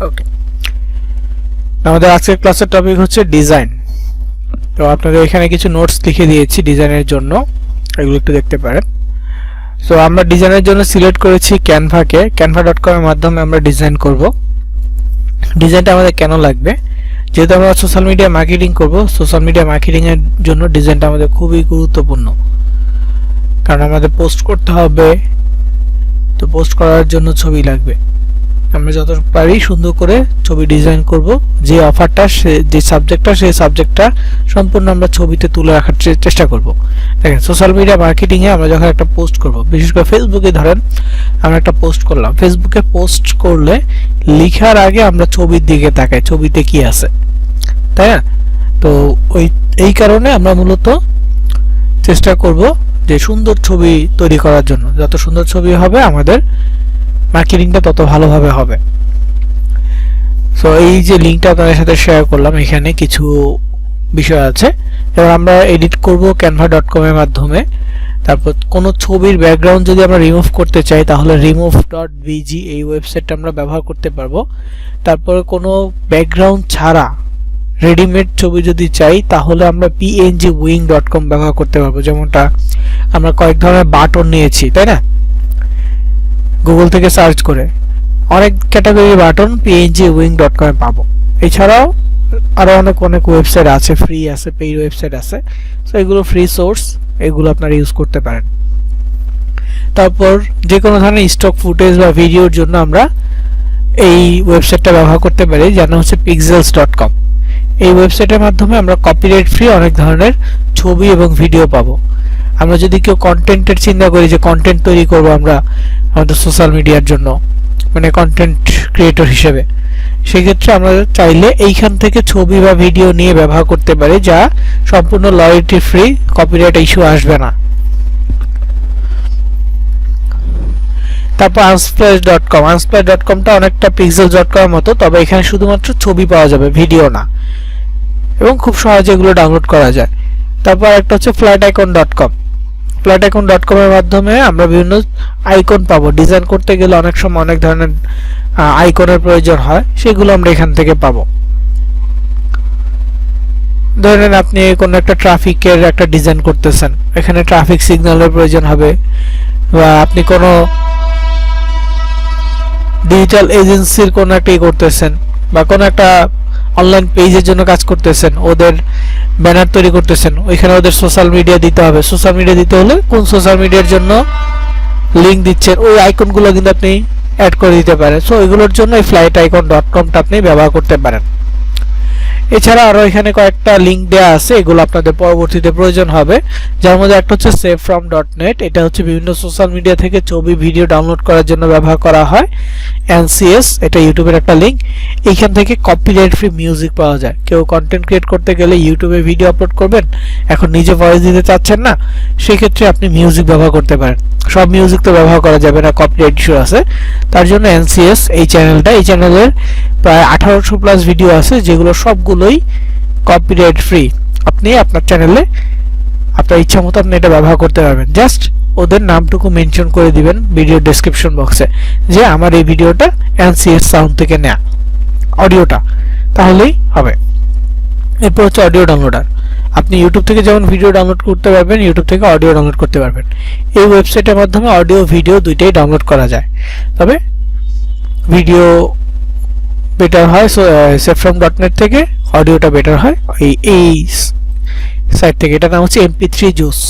ওকে, আমাদের আজকের ক্লাসের টপিক হচ্ছে ডিজাইন। তো আপনাদের এখানে কিছু নোটস লিখে দিয়েছি ডিজাইনের জন্য, এগুলো একটু দেখতে পারেন। সো আমরা ডিজাইনের জন্য সিলেক্ট করেছি ক্যানভাকে। canva.com এর মাধ্যমে আমরা ডিজাইন করব। ডিজাইনটা আমাদের কেন লাগবে? যেহেতু আমরা সোশ্যাল মিডিয়া মার্কেটিং করব, সোশ্যাল মিডিয়া মার্কেটিং এর জন্য ডিজাইনটা আমাদের খুবই গুরুত্বপূর্ণ, কারণ আমাদের পোস্ট করতে হবে। তো পোস্ট করার জন্য ছবি লাগবে। আমরা যত পারি সুন্দর করে ছবি ডিজাইন করব। যে অফারটা, যে সাবজেক্টটা, সেই সাবজেক্টটা সম্পূর্ণ আমরা ছবিতে তুলে রাখার চেষ্টা করব। দেখেন, সোশ্যাল মিডিয়া মার্কেটিং এ আমরা যখন একটা পোস্ট করব, বিশেষ করে ফেসবুকে ধরেন আমরা একটা পোস্ট করলাম, ফেসবুকে পোস্ট করলে লেখার আগে আমরা ছবির দিকে তাকাই, ছবিতে কি আছে, তাই না? তো এই কারণে আমরা মূলত চেষ্টা করব যে সুন্দর ছবি তৈরি করার জন্য। যত সুন্দর ছবি হবে আমাদের মার্কেটিংটা তত ভালোভাবে হবে। সো এই যে লিংকটা আপনাদের সাথে শেয়ার করলাম, এখানে কিছু বিষয় আছে। এবার আমরা এডিট করব canva.com এর মাধ্যমে। তারপর কোনো ছবির ব্যাকগ্রাউন্ড যদি আমরা রিমুভ করতে চাই, তাহলে remove.bg এই ওয়েবসাইটটা আমরা ব্যবহার করতে পারবো। তারপরে কোনো ব্যাকগ্রাউন্ড ছাড়া রেডিমেড ছবি যদি চাই, তাহলে আমরা pngwing.com ব্যবহার করতে পারবো। যেমনটা আমরা কয়েক ধরনের বাটন নিয়েছি, তাই না? গুগল থেকে সার্চ করে অনেক ক্যাটাগরির বাটন pngwing.com এ পাবো। এছাড়াও আরো অনেক ওয়েবসাইট আছে, ফ্রি আছে, পেইড ওয়েবসাইট আছে। সো এগুলো ফ্রি সোর্স, এগুলো আপনারা ইউজ করতে পারেন। তারপর যে কোনো ধরনের স্টক ফুটেজ বা ভিডিওর জন্য আমরা এই ওয়েবসাইটটা ব্যবহার করতে পারি, যার নাম হচ্ছে pixels.com। এই ওয়েবসাইটের মাধ্যমে আমরা কপিরাইট ফ্রি অনেক ধরনের ছবি এবং ভিডিও পাবো। আমরা যদি কেউ কন্টেন্টের চিন্তা করি যে কন্টেন্ট তৈরি করব আমরা আমাদের সোশ্যাল মিডিয়ার জন্য, মানে কন্টেন্ট ক্রিয়েটর হিসেবে, সেক্ষেত্রে আমরা চাইলে এইখান থেকে ছবি বা ভিডিও নিয়ে ব্যবহার করতে পারি, যা সম্পূর্ণ রয়্যালটি ফ্রি, কপিরাইট ইস্যু আসবে না। তারপর unsplash.com টা অনেকটা pixels.com এর মতো, তবে এখানে শুধুমাত্র ছবি পাওয়া যাবে, ভিডিও না, এবং খুব সহজে এগুলো ডাউনলোড করা যায়। তারপর একটা হচ্ছে flaticon.com। flaticon.com এর মাধ্যমে আমরা বিভিন্ন আইকন পাবো। ডিজাইন করতে গেলে অনেক সময় অনেক ধরনের আইকনের প্রয়োজন হয়, সেগুলো আমরা এখান থেকে পাবো। ধরেন আপনি কোনো একটা ট্রাফিকের একটা ডিজাইন করতেছেন, এখানে ট্রাফিক সিগন্যালের প্রয়োজন হবে, বা আপনি কোনো ডিজিটাল এজেন্সির কোনো একটা করতেছেন, বা কোনো একটা অনলাইন পেজের জন্য কাজ করতেছেন, ওদের ব্যানার তৈরি করতেছেন, ওইখানে ওদের সোশ্যাল মিডিয়া দিতে হবে। সোশ্যাল মিডিয়া দিতে হলে কোন সোশ্যাল মিডিয়ার জন্য লিংক দিচ্ছেন, ওই আইকনগুলো কিন্তু আপনি অ্যাড করে দিতে পারেন। সো এগুলোর জন্য এই flaticon.com-টা আপনি ব্যবহার করতে পারেন। এছাড়া আরো এখানে কয়েকটা লিংক দেওয়া আছে, এগুলো আপনাদের পরবর্তীতে প্রয়োজন হবে। যার মধ্যে একটা হচ্ছে savefrom.net, এটা হচ্ছে বিভিন্ন সোশ্যাল মিডিয়া থেকে ছবি ভিডিও ডাউনলোড করার জন্য ব্যবহার করা হয়। NCS, এটা ইউটিউবের একটা লিংক। এইখান থেকে কপিরাইট ফ্রি মিউজিক পাওয়া যায়। কেউ কন্টেন্ট ক্রিয়েট করতে গেলে ইউটিউবে ভিডিও আপলোড করবেন, এখন নিজে ভয়েস দিতে চাচ্ছেন না, সেক্ষেত্রে আপনি মিউজিক ব্যবহার করতে পারেন। সব মিউজিক তো ব্যবহার করা যাবে না, কপিরাইট ইস্যু আছে। তার জন্য NCS এই চ্যানেলের প্রায় 1800 প্লাস ভিডিও আছে, যেগুলো সবগুলোই কপিরাইট ফ্রি। আপনি আপনার চ্যানেলে আপনার ইচ্ছা মতো আপনি এটা ব্যবহার করতে পারবেন। জাস্ট ওদের নামটুকু মেনশন করে দিবেন ভিডিও ডেসক্রিপশন বক্সে যে আমার এই ভিডিওটা NCS সাউন্ড থেকে নেয়া, অডিওটা, তাহলেই হবে। এরপর হচ্ছে অডিও ডাউনলোডার। আপনি ইউটিউব থেকে যেমন ভিডিও ডাউনলোড করতে পারবেন, ইউটিউব থেকে অডিও ডাউনলোড করতে পারবেন। এই ওয়েবসাইটের মাধ্যমে অডিও ভিডিও দুইটাই ডাউনলোড করা যায়, তবে ভিডিও বেটার হয় savefrom.net থেকে, অডিওটা বেটার হয় এই সাইট থেকে। এটার নাম হচ্ছে mp3 juice।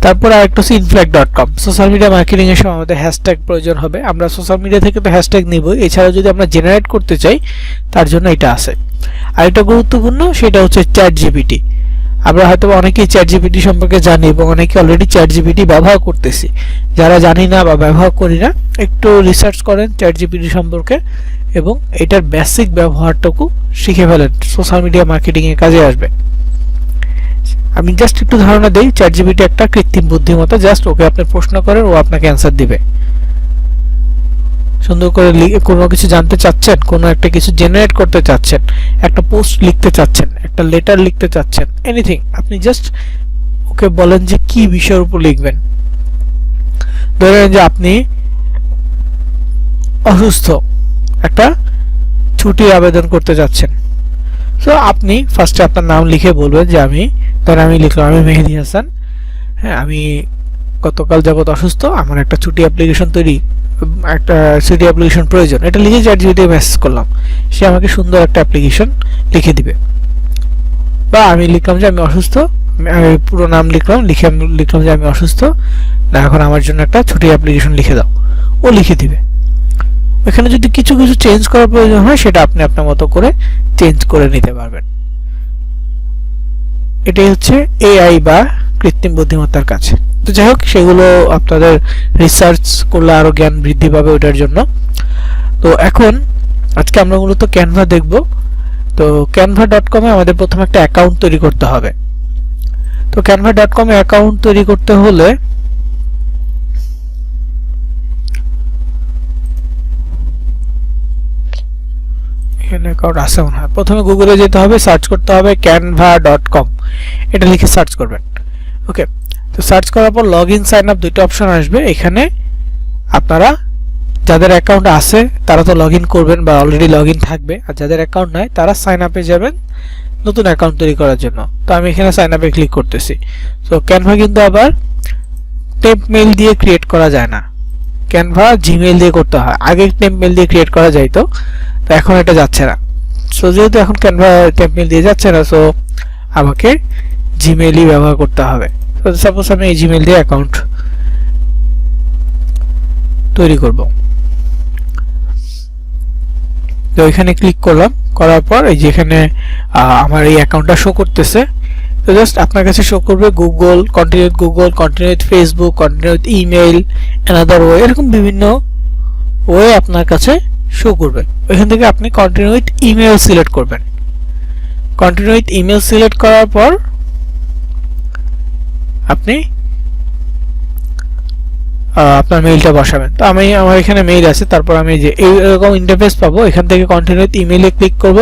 তারপর আরেকটা হচ্ছে inflag.com। সোশ্যাল মিডিয়া মার্কেটিং এর সময় আমাদের হ্যাশট্যাগ প্রয়োজন হবে। আমরা সোশ্যাল মিডিয়া থেকে তো হ্যাশট্যাগ নিব, এছাড়া যদি আমরা জেনারেট করতে চাই তার জন্য এটা আছে। আরেকটা গুরুত্বপূর্ণ, সেটা হচ্ছে ChatGPT। আমরা হয়তো অনেকেই ChatGPT সম্পর্কে জানি এবং অনেকে অলরেডি ChatGPT ব্যবহার করতেছি। যারা জানি না বা ব্যবহার করি না, একটু রিসার্চ করেন ChatGPT সম্পর্কে এবং এটার বেসিক ব্যবহারটুকু শিখে ফেলেন, সোশ্যাল মিডিয়া মার্কেটিং এর কাজে আসবে। আমি জাস্ট একটু ধারণা দেই, ChatGPT একটা কৃত্রিম বুদ্ধিমত্তা। জাস্ট ওকে আপনি প্রশ্ন করেন, ও আপনাকে অ্যানসার দিবে। সুন্দর করে কোনো কিছু জানতে চাচ্ছেন, কোনো একটা কিছু জেনারেট করতে চাচ্ছেন, একটা পোস্ট লিখতে চাচ্ছেন, একটা লেটার লিখতে চাচ্ছেন, এনিথিং, আপনি জাস্ট ওকে বলেন যে কি বিষয়ের উপর লিখবেন। ধরেন যে আপনি অসুস্থ, একটা ছুটি আবেদন করতে যাচ্ছেন। সো আপনি ফার্স্টে আপনার নাম লিখে বলবেন যে আমি লিখলাম আমি মেহেদি হাসান, হ্যাঁ আমি গতকাল যাবত অসুস্থ, আমার একটা ছুটি অ্যাপ্লিকেশন প্রয়োজন, এটা লিখে চ্যাটজিপিটি মেসেজ করলাম, সে আমাকে সুন্দর একটা অ্যাপ্লিকেশন লিখে দিবে। বা আমি লিখলাম যে আমি অসুস্থ, আমি পুরো নাম লিখলাম যে আমি অসুস্থ, না এখন আমার জন্য একটা ছুটি অ্যাপ্লিকেশন লিখে দাও, ও লিখে দিবে। এখানে যদি কিছু চেঞ্জ করার প্রয়োজন হয় সেটা আপনি আপনার মতো করে চেঞ্জ করে নিতে পারবেন। এটাই হচ্ছে এআই বা কৃত্রিম বুদ্ধিমত্তার কাজ। তো যাই হোক, সেগুলো আপনাদের রিসার্চ করলে আরো জ্ঞান বৃদ্ধি পাবে ওটার জন্য। তো এখন আজকে আমরা মূলত ক্যানভা দেখব। তো canva.com এ আমাদের প্রথমে একটা অ্যাকাউন্ট তৈরি করতে হবে। তো canva.com এ অ্যাকাউন্ট তৈরি করতে হলে এখানে অ্যাকাউন্ট আছে মনে হয়, প্রথমে গুগলে যেতে হবে, সার্চ করতে হবে canva.com, এটা লিখে সার্চ করবেন। ওকে, তো সার্চ করার পর লগইন সাইন আপ দুটো অপশন আসবে। এখানে আপনারা যাদের অ্যাকাউন্ট আছে তারা তো লগইন করবেন বা অলরেডি লগইন থাকবে, আর যাদের অ্যাকাউন্ট নাই তারা সাইন আপে যাবেন নতুন অ্যাকাউন্ট তৈরি করার জন্য। তো আমি এখানে সাইন আপে ক্লিক করতেছি। সো ক্যানভা কিন্তু আবার টেম্প মেইল দিয়ে ক্রিয়েট করা যায় না, ক্যানভা জিমেইল দিয়ে করতে হয়। আগে টেম্প মেইল দিয়ে ক্রিয়েট করা যাইতো, তো এখন এটা যাচ্ছে না। সো যেহেতু এখন ক্যানভা টেম্প মেইল দিয়ে যাচ্ছে না, সো আমাকে জিমেইলই ব্যবহার করতে হবে। তো সাপোজ আমি এই জিমেইল দিয়ে অ্যাকাউন্ট তৈরি করব। তো এখানে ক্লিক করলাম, করার পর এই যে এখানে আমার এই অ্যাকাউন্টটা শো করতেছে। তো জাস্ট আপনার কাছে শো করবে Google, continue with Google, continue with Facebook, continue with email, another way, এরকম বিভিন্ন ওয়ে আপনার কাছে শো করবে। এখান থেকে আপনি কন্টিনিউ উইথ ইমেইল সিলেক্ট করবেন। কন্টিনিউ উইথ ইমেইল সিলেক্ট করার পর আপনি আপনার মেইলটা বসাবেন। তো আমার এখানে মেইল আছে, তারপর আমি যে এইরকম ইন্টারফেস পাবো, এখান থেকে কন্টিনিউ উইথ ইমেইলে ক্লিক করব,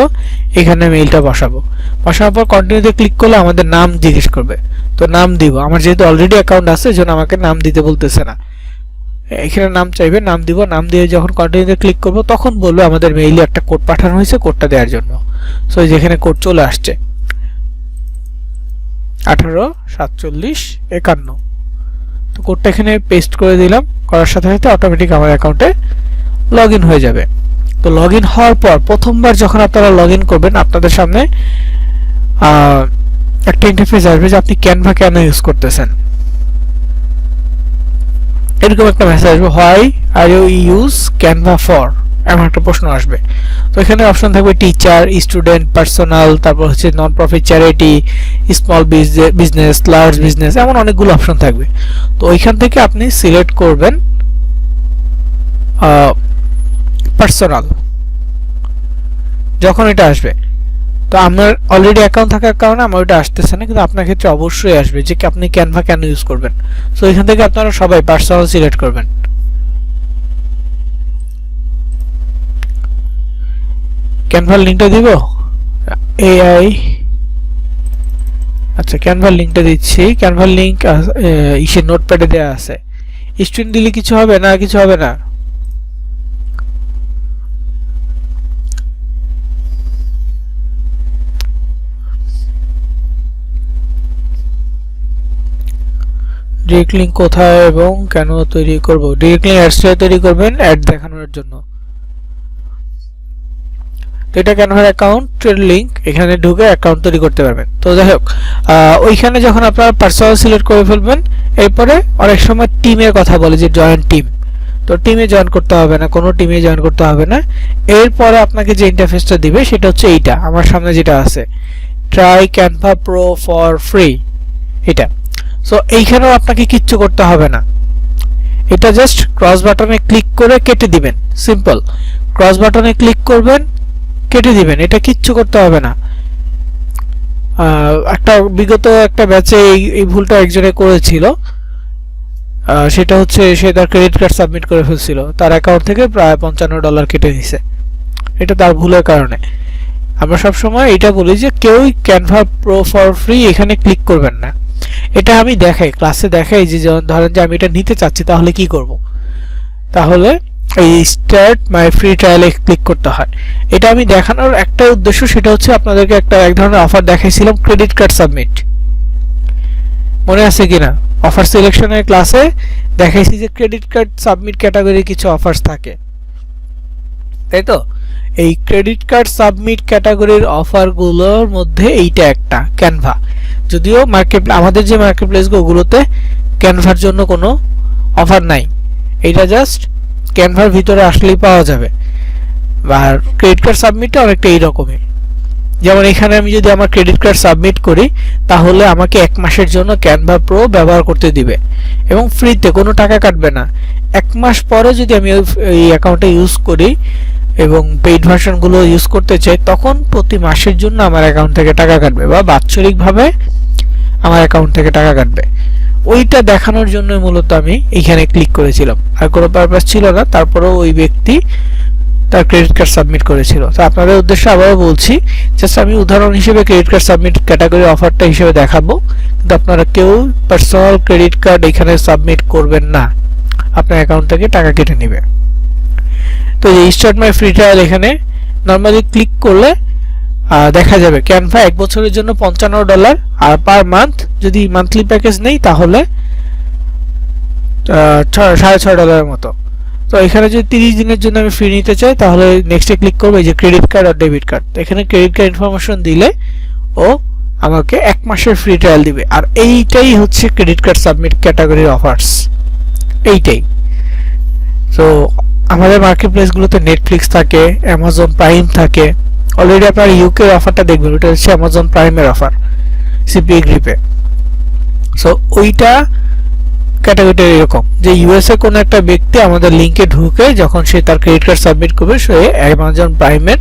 এখানে মেইলটা বসাবো। বসানোর পর কন্টিনিউতে ক্লিক করলে আমাদের নাম জিজ্ঞেস করবে, তো নাম দিব। আমার যেহেতু অলরেডি অ্যাকাউন্ট আছে এজন্য আমাকে নাম দিতে বলতেছে না, এখানে নাম চাইবে, নাম দিব। নাম দিয়ে যখন কন্টিনিউতে ক্লিক করব তখন বলবে আমাদের মেইলে একটা কোড পাঠানো হয়েছে, কোডটা দেওয়ার জন্য। সো যেখানে কোড চলে আসছে 184751, তো কোডটা এখানে পেস্ট করে দিলাম, করার সাথে সাথে অটোমেটিক আমার অ্যাকাউন্টে লগইন হয়ে যাবে। তো লগইন হওয়ার পর প্রথমবার যখন আপনারা লগইন করবেন আপনাদের সামনে একটা ইন্টারফেস আসবে যে আপনি ক্যানভা কেন ইউজ করতেছেন, এরকম একটা মেসেজ আসবে, why are you use Canva for, এমন একটা প্রশ্ন আসবে। তো এখানে অপশন থাকবে টিচার, স্টুডেন্ট, পার্সোনাল, তারপর হচ্ছে non profit, charity, small business, large business, এমন অনেকগুলো অপশন থাকবে। তো ওইখান থেকে আপনি সিলেক্ট করবেন পার্সোনাল যখন এটা আসবে। তো আমার অলরেডি অ্যাকাউন্ট থাকার কারণে আমার ওটা আসতেছে না, কিন্তু আপনার ক্ষেত্রে অবশ্যই আসবে যে আপনি ক্যানভা কেন ইউজ করবেন। সো এখান থেকে আপনারা সবাই পার্সোনাল সিলেক্ট করবেন। ক্যানভার লিংকটা দিব এআই, আচ্ছা ক্যানভার লিংকটা দিচ্ছি। ক্যানভার লিংক ইসের নোটপ্যাডে দেওয়া আছে। স্টুডেন্ট দিলে কিছু হবে না, কিছু হবে না। ডিরেক্ট লিংক কোথায় এবং কেন তৈরি করব? ডিরেক্ট লিংক অ্যাডস তৈরি করবেন অ্যাড দেখানোর জন্য। তো এটা ক্যানভার অ্যাকাউন্টের লিংক, এখানে ঢুকে অ্যাকাউন্ট তৈরি করতে পারবেন। তো যাই হোক, ওইখানে যখন আপনারা পার্সোনাল সিলেক্ট করে ফেলবেন, এরপরে অনেক সময় টিমের কথা বলে যে জয়েন টিম, তো টিমে জয়েন করতে হবে না, কোনো টিমে জয়েন করতে হবে না। এরপরে আপনাকে যে ইন্টারফেসটা দিবে সেটা হচ্ছে এইটা, আমার সামনে যেটা আছে, try Canva pro for free, এটা। সো এইখানেও আপনাকে কিচ্ছু করতে হবে না, এটা জাস্ট ক্রস বাটনে ক্লিক করে কেটে দিবেন, সিম্পল। ক্রস বাটনে ক্লিক করবেন, কেটে দিবেন, এটা কিচ্ছু করতে হবে না। বিগত একটা ব্যাচে এই ভুলটা একজনে করেছিল, সেটা হচ্ছে সে তার ক্রেডিট কার্ড সাবমিট করে ফেলছিল, তার অ্যাকাউন্ট থেকে প্রায় $55 কেটে নিছে, এটা তার ভুলের কারণে। আমরা সবসময় এটা বলি যে কেউই ক্যানভা প্রো ফর ফ্রি এখানে ক্লিক করবেন না। এটা আমি দেখাই, ক্লাসে দেখাই যে ধরেন যে আমি এটা নিতে চাচ্ছি, তাহলে কি করব? তাহলে এই স্টার্ট মাই ফ্রি ট্রায়ালে ক্লিক করতে হয়। এটা আমি দেখানোর একটা উদ্দেশ্য, সেটা হচ্ছে আপনাদেরকে এক ধরনের অফার দেখাইছিলাম, ক্রেডিট কার্ড সাবমিট, মনে আছে কিনা? অফার সিলেকশনের ক্লাসে দেখাইছি যে ক্রেডিট কার্ড সাবমিট ক্যাটাগরির কিছু অফার্স থাকে, তাই তো? এই ক্রেডিট কার্ড সাবমিট ক্যাটাগরির অফারগুলোর মধ্যে এইটা একটা, ক্যানভা। যদিও আমাদের যে মার্কেট প্লেস ওগুলোতে ক্যানভার জন্য কোনো অফার নাই, এটা জাস্ট ক্যানভার ভিতরে আসলেই পাওয়া যাবে। আর ক্রেডিট কার্ড সাবমিটটা অনেকটা এইরকমই, যেমন এখানে আমি যদি আমার ক্রেডিট কার্ড সাবমিট করি তাহলে আমাকে 1 মাসের জন্য ক্যানভা প্রো ব্যবহার করতে দিবে এবং ফ্রিতে, কোনো টাকা কাটবে না। 1 মাস পরে যদি আমি এই অ্যাকাউন্টে ইউজ করি এবং পেইড ভার্সনগুলো ইউজ করতে চাই, তখন প্রতি মাসের জন্য আমার অ্যাকাউন্ট থেকে টাকা কাটবে বা বাৎসরিকভাবে আমার অ্যাকাউন্ট থেকে টাকা কাটবে। ওইটা দেখানোর জন্য মূলত আমি এখানে ক্লিক করেছিলাম, আর কোনো পারপাস ছিল না। তারপরেও ওই ব্যক্তি তার ক্রেডিট কার্ড সাবমিট করেছিল। তো আপনাদের উদ্দেশ্যে আবারও বলছি, জাস্ট আমি উদাহরণ হিসেবে ক্রেডিট কার্ড সাবমিট ক্যাটাগরি অফারটা হিসেবে দেখাবো, কিন্তু আপনারা কেউ পার্সোনাল ক্রেডিট কার্ড এখানে সাবমিট করবেন না, আপনার অ্যাকাউন্ট থেকে টাকা কেটে নেবে। তো এই স্টার্ট মাই ফ্রি ট্রায়াল এখানে নর্মালি ক্লিক করলে দেখা যাবে ক্যানভা 1 বছরের জন্য $55, আর পার মান্থ যদি মান্থলি প্যাকেজ নেই তাহলে $6.5 মতো। তো এখানে যদি 30 দিনের জন্য আমি ফ্রি নিতে চাই তাহলে নেক্সটে ক্লিক করবো, এই যে ক্রেডিট কার্ড আর ডেবিট কার্ড। তো এখানে ক্রেডিট কার্ড ইনফরমেশন দিলে ও আমাকে 1 মাসের ফ্রি ট্রায়াল দিবে। আর এইটাই হচ্ছে ক্রেডিট কার্ড সাবমিট ক্যাটাগরির অফার্স, এইটাই। তো আমাদের মার্কেট প্লেসগুলোতে নেটফ্লিক্স থাকে, অ্যামাজন প্রাইম থাকে। অলরেডি আপনার ইউকে অফারটা দেখবেন, ওটা হচ্ছে অ্যামাজন প্রাইমের অফার সিপিএ গ্রিপে। সো ওইটা ক্যাটাগরিটা এরকম যে ইউএসএ কোনো একটা ব্যক্তি আমাদের লিঙ্কে ঢুকে যখন সে তার ক্রেডিট কার্ড সাবমিট করবে, সে অ্যামাজন প্রাইমের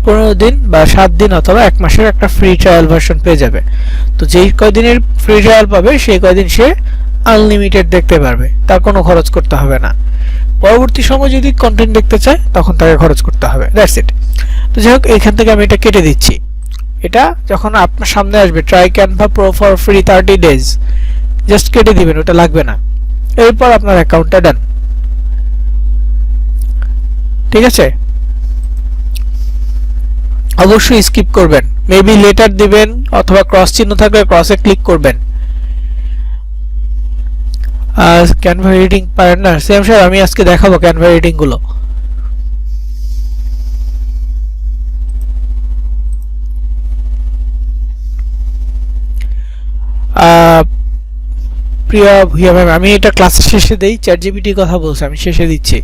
15 দিন বা 7 দিন অথবা 1 মাসের একটা ফ্রি ট্রায়াল ভার্সন পেয়ে যাবে। তো যেই কয়দিনের ফ্রি ট্রায়াল পাবে সেই কয়দিন সে আনলিমিটেড দেখতে পারবে, তার কোনো খরচ করতে হবে না। পরবর্তী সময় যদি কন্টেন্ট দেখতে চায় তখন তাকে খরচ করতে হবে, দ্যাটস ইট। তো যাই হোক, এখান থেকে আমি এটা কেটে দিচ্ছি। এটা যখন আপনার সামনে আসবে try Canva pro for free 30 days, just কেটে দিবেন, ওটা লাগবে না। এরপর আপনার অ্যাকাউন্টটা ডান, ঠিক আছে? অবশ্যই স্কিপ করবেন, মেবি লেটার দিবেন অথবা ক্রস চিহ্ন থাকলে ক্রসে ক্লিক করবেন। ক্যানভা এডিটিং পারেন না? সেম স্যার, আমি আজকে দেখাবো ক্যানভা এডিটিং গুলো। প্রিয়া ভুইয়া ম্যাম, আমি এটা ক্লাসের শেষে দেই, চ্যাট জিপিটির কথা বলছি, আমি শেষে দিচ্ছি,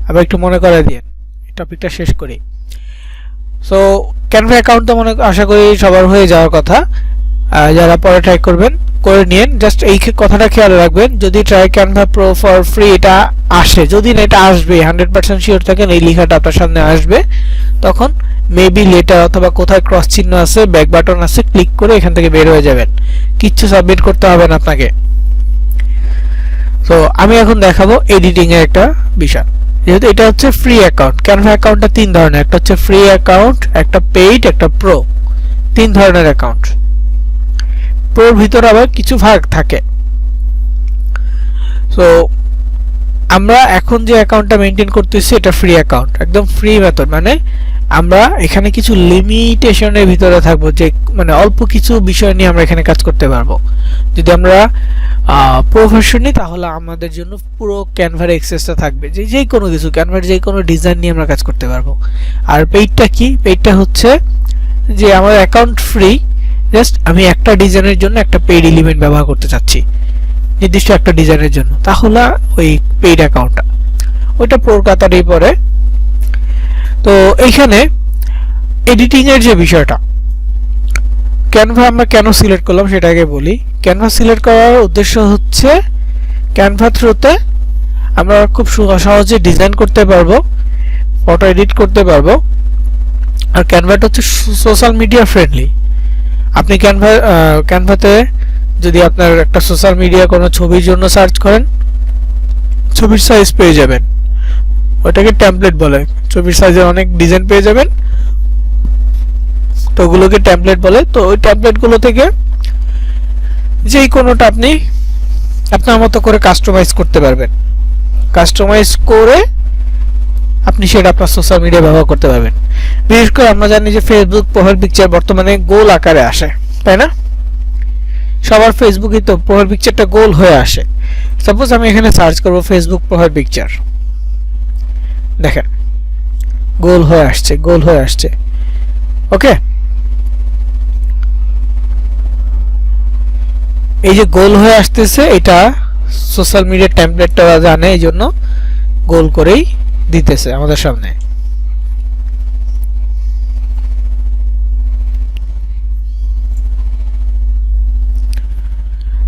আবার একটু মনে করে দিন, টপিকটা শেষ করি। সো ক্যানভা অ্যাকাউন্ট তো আশা করি সবার হয়ে যাওয়ার কথা, যারা পরে ট্রাই করবেন করে নিন। জাস্ট এই কথাটা খেয়াল রাখবেন, যদি try Canva pro for free এটা আসে, যদি না এটা আসবে 100% শিওর থাকেন এই লেখাটা আপনার সামনে আসবে, তখন মেবি লেটার অথবা কোথায় ক্রস চিহ্ন আছে, ব্যাক বাটন আছে, ক্লিক করে এখান থেকে বের হয়ে যাবেন, কিচ্ছু সাবমিট করতে হবে না আপনাকে। তো আমি এখন দেখাবো এডিটিং এর একটা বিষয়, যেহেতু এটা হচ্ছে ফ্রি অ্যাকাউন্ট। ক্যানভা অ্যাকাউন্টটা 3 ধরনের, একটা হচ্ছে ফ্রি অ্যাকাউন্ট, একটা পেইড, একটা প্রো, 3 ধরনের অ্যাকাউন্ট। প্রোর ভিতরে আবার কিছু ভাগ থাকে। সো আমরা এখন যে অ্যাকাউন্টটা মেইনটেইন করতেছি এটা ফ্রি অ্যাকাউন্ট, একদম ফ্রি মেথড, মানে আমরা এখানে কিছু লিমিটেশনের ভিতরে থাকবো, যে মানে অল্প কিছু বিষয় নিয়ে আমরা এখানে কাজ করতে পারবো। যদি আমরা প্রফেশন নিই তাহলে আমাদের জন্য পুরো ক্যানভার এক্সেসটা থাকবে, যে কোনো কিছু ক্যানভার যে কোনো ডিজাইন নিয়ে আমরা কাজ করতে পারবো। আর পেইডটা কি? পেইডটা হচ্ছে যে আমার অ্যাকাউন্ট ফ্রি, জাস্ট আমি একটা ডিজাইনের জন্য একটা পেইড এলিমেন্ট ব্যবহার করতে চাচ্ছি, নির্দিষ্ট একটা ডিজাইনের জন্য, তাহলে ওই পেইড অ্যাকাউন্টটা, ওইটা প্রোর কাতারেই পড়ে। তো এইখানে এডিটিং এর যে বিষয়টা, ক্যানভা আমরা কেন সিলেক্ট করলাম সেটা আগে বলি। ক্যানভা সিলেক্ট করার উদ্দেশ্য হচ্ছে ক্যানভা থ্রুতে আমরা খুব সহজে ডিজাইন করতে পারবো, ফটো এডিট করতে পারবো। আর ক্যানভাটা হচ্ছে সোশ্যাল মিডিয়া ফ্রেন্ডলি। আপনি ক্যানভাতে যদি আপনার একটা সোশ্যাল মিডিয়া কোনো ছবির জন্য সার্চ করেন, ছবির সাইজ পেয়ে যাবেন, ওটাকে টেমপ্লেট বলে, ছবির সাইজের অনেক ডিজাইন পেয়ে যাবেন, তো ওগুলোকে টেমপ্লেট বলে। তো ওই টেমপ্লেটগুলো থেকে যেই কোনোটা আপনি আপনার মতো করে কাস্টমাইজ করতে পারবেন। কাস্টমাইজ করে আপনি সেটা আপনার সোশ্যাল মিডিয়া ব্যবহার করতে পারবেন। বিশেষ করে আমরা জানি যে ফেসবুক প্রোফাইল পিকচার বর্তমানে গোল আকারে আসে, তাই না? সবার ফেসবুকে তো প্রোফাইল পিকচারটা গোল হয়ে আসে। সাপোজ আমি এখানে সার্চ করব ফেসবুক প্রোফাইল পিকচার, দেখেন গোল হয়ে আসছে, গোল হয়ে আসছে। ওকে, এই যে গোল হয়ে আসতেছে, এটা সোশ্যাল মিডিয়ার টেমপ্লেটটা জানে, এই জন্য গোল করেই দিতেছে আমাদের সামনে।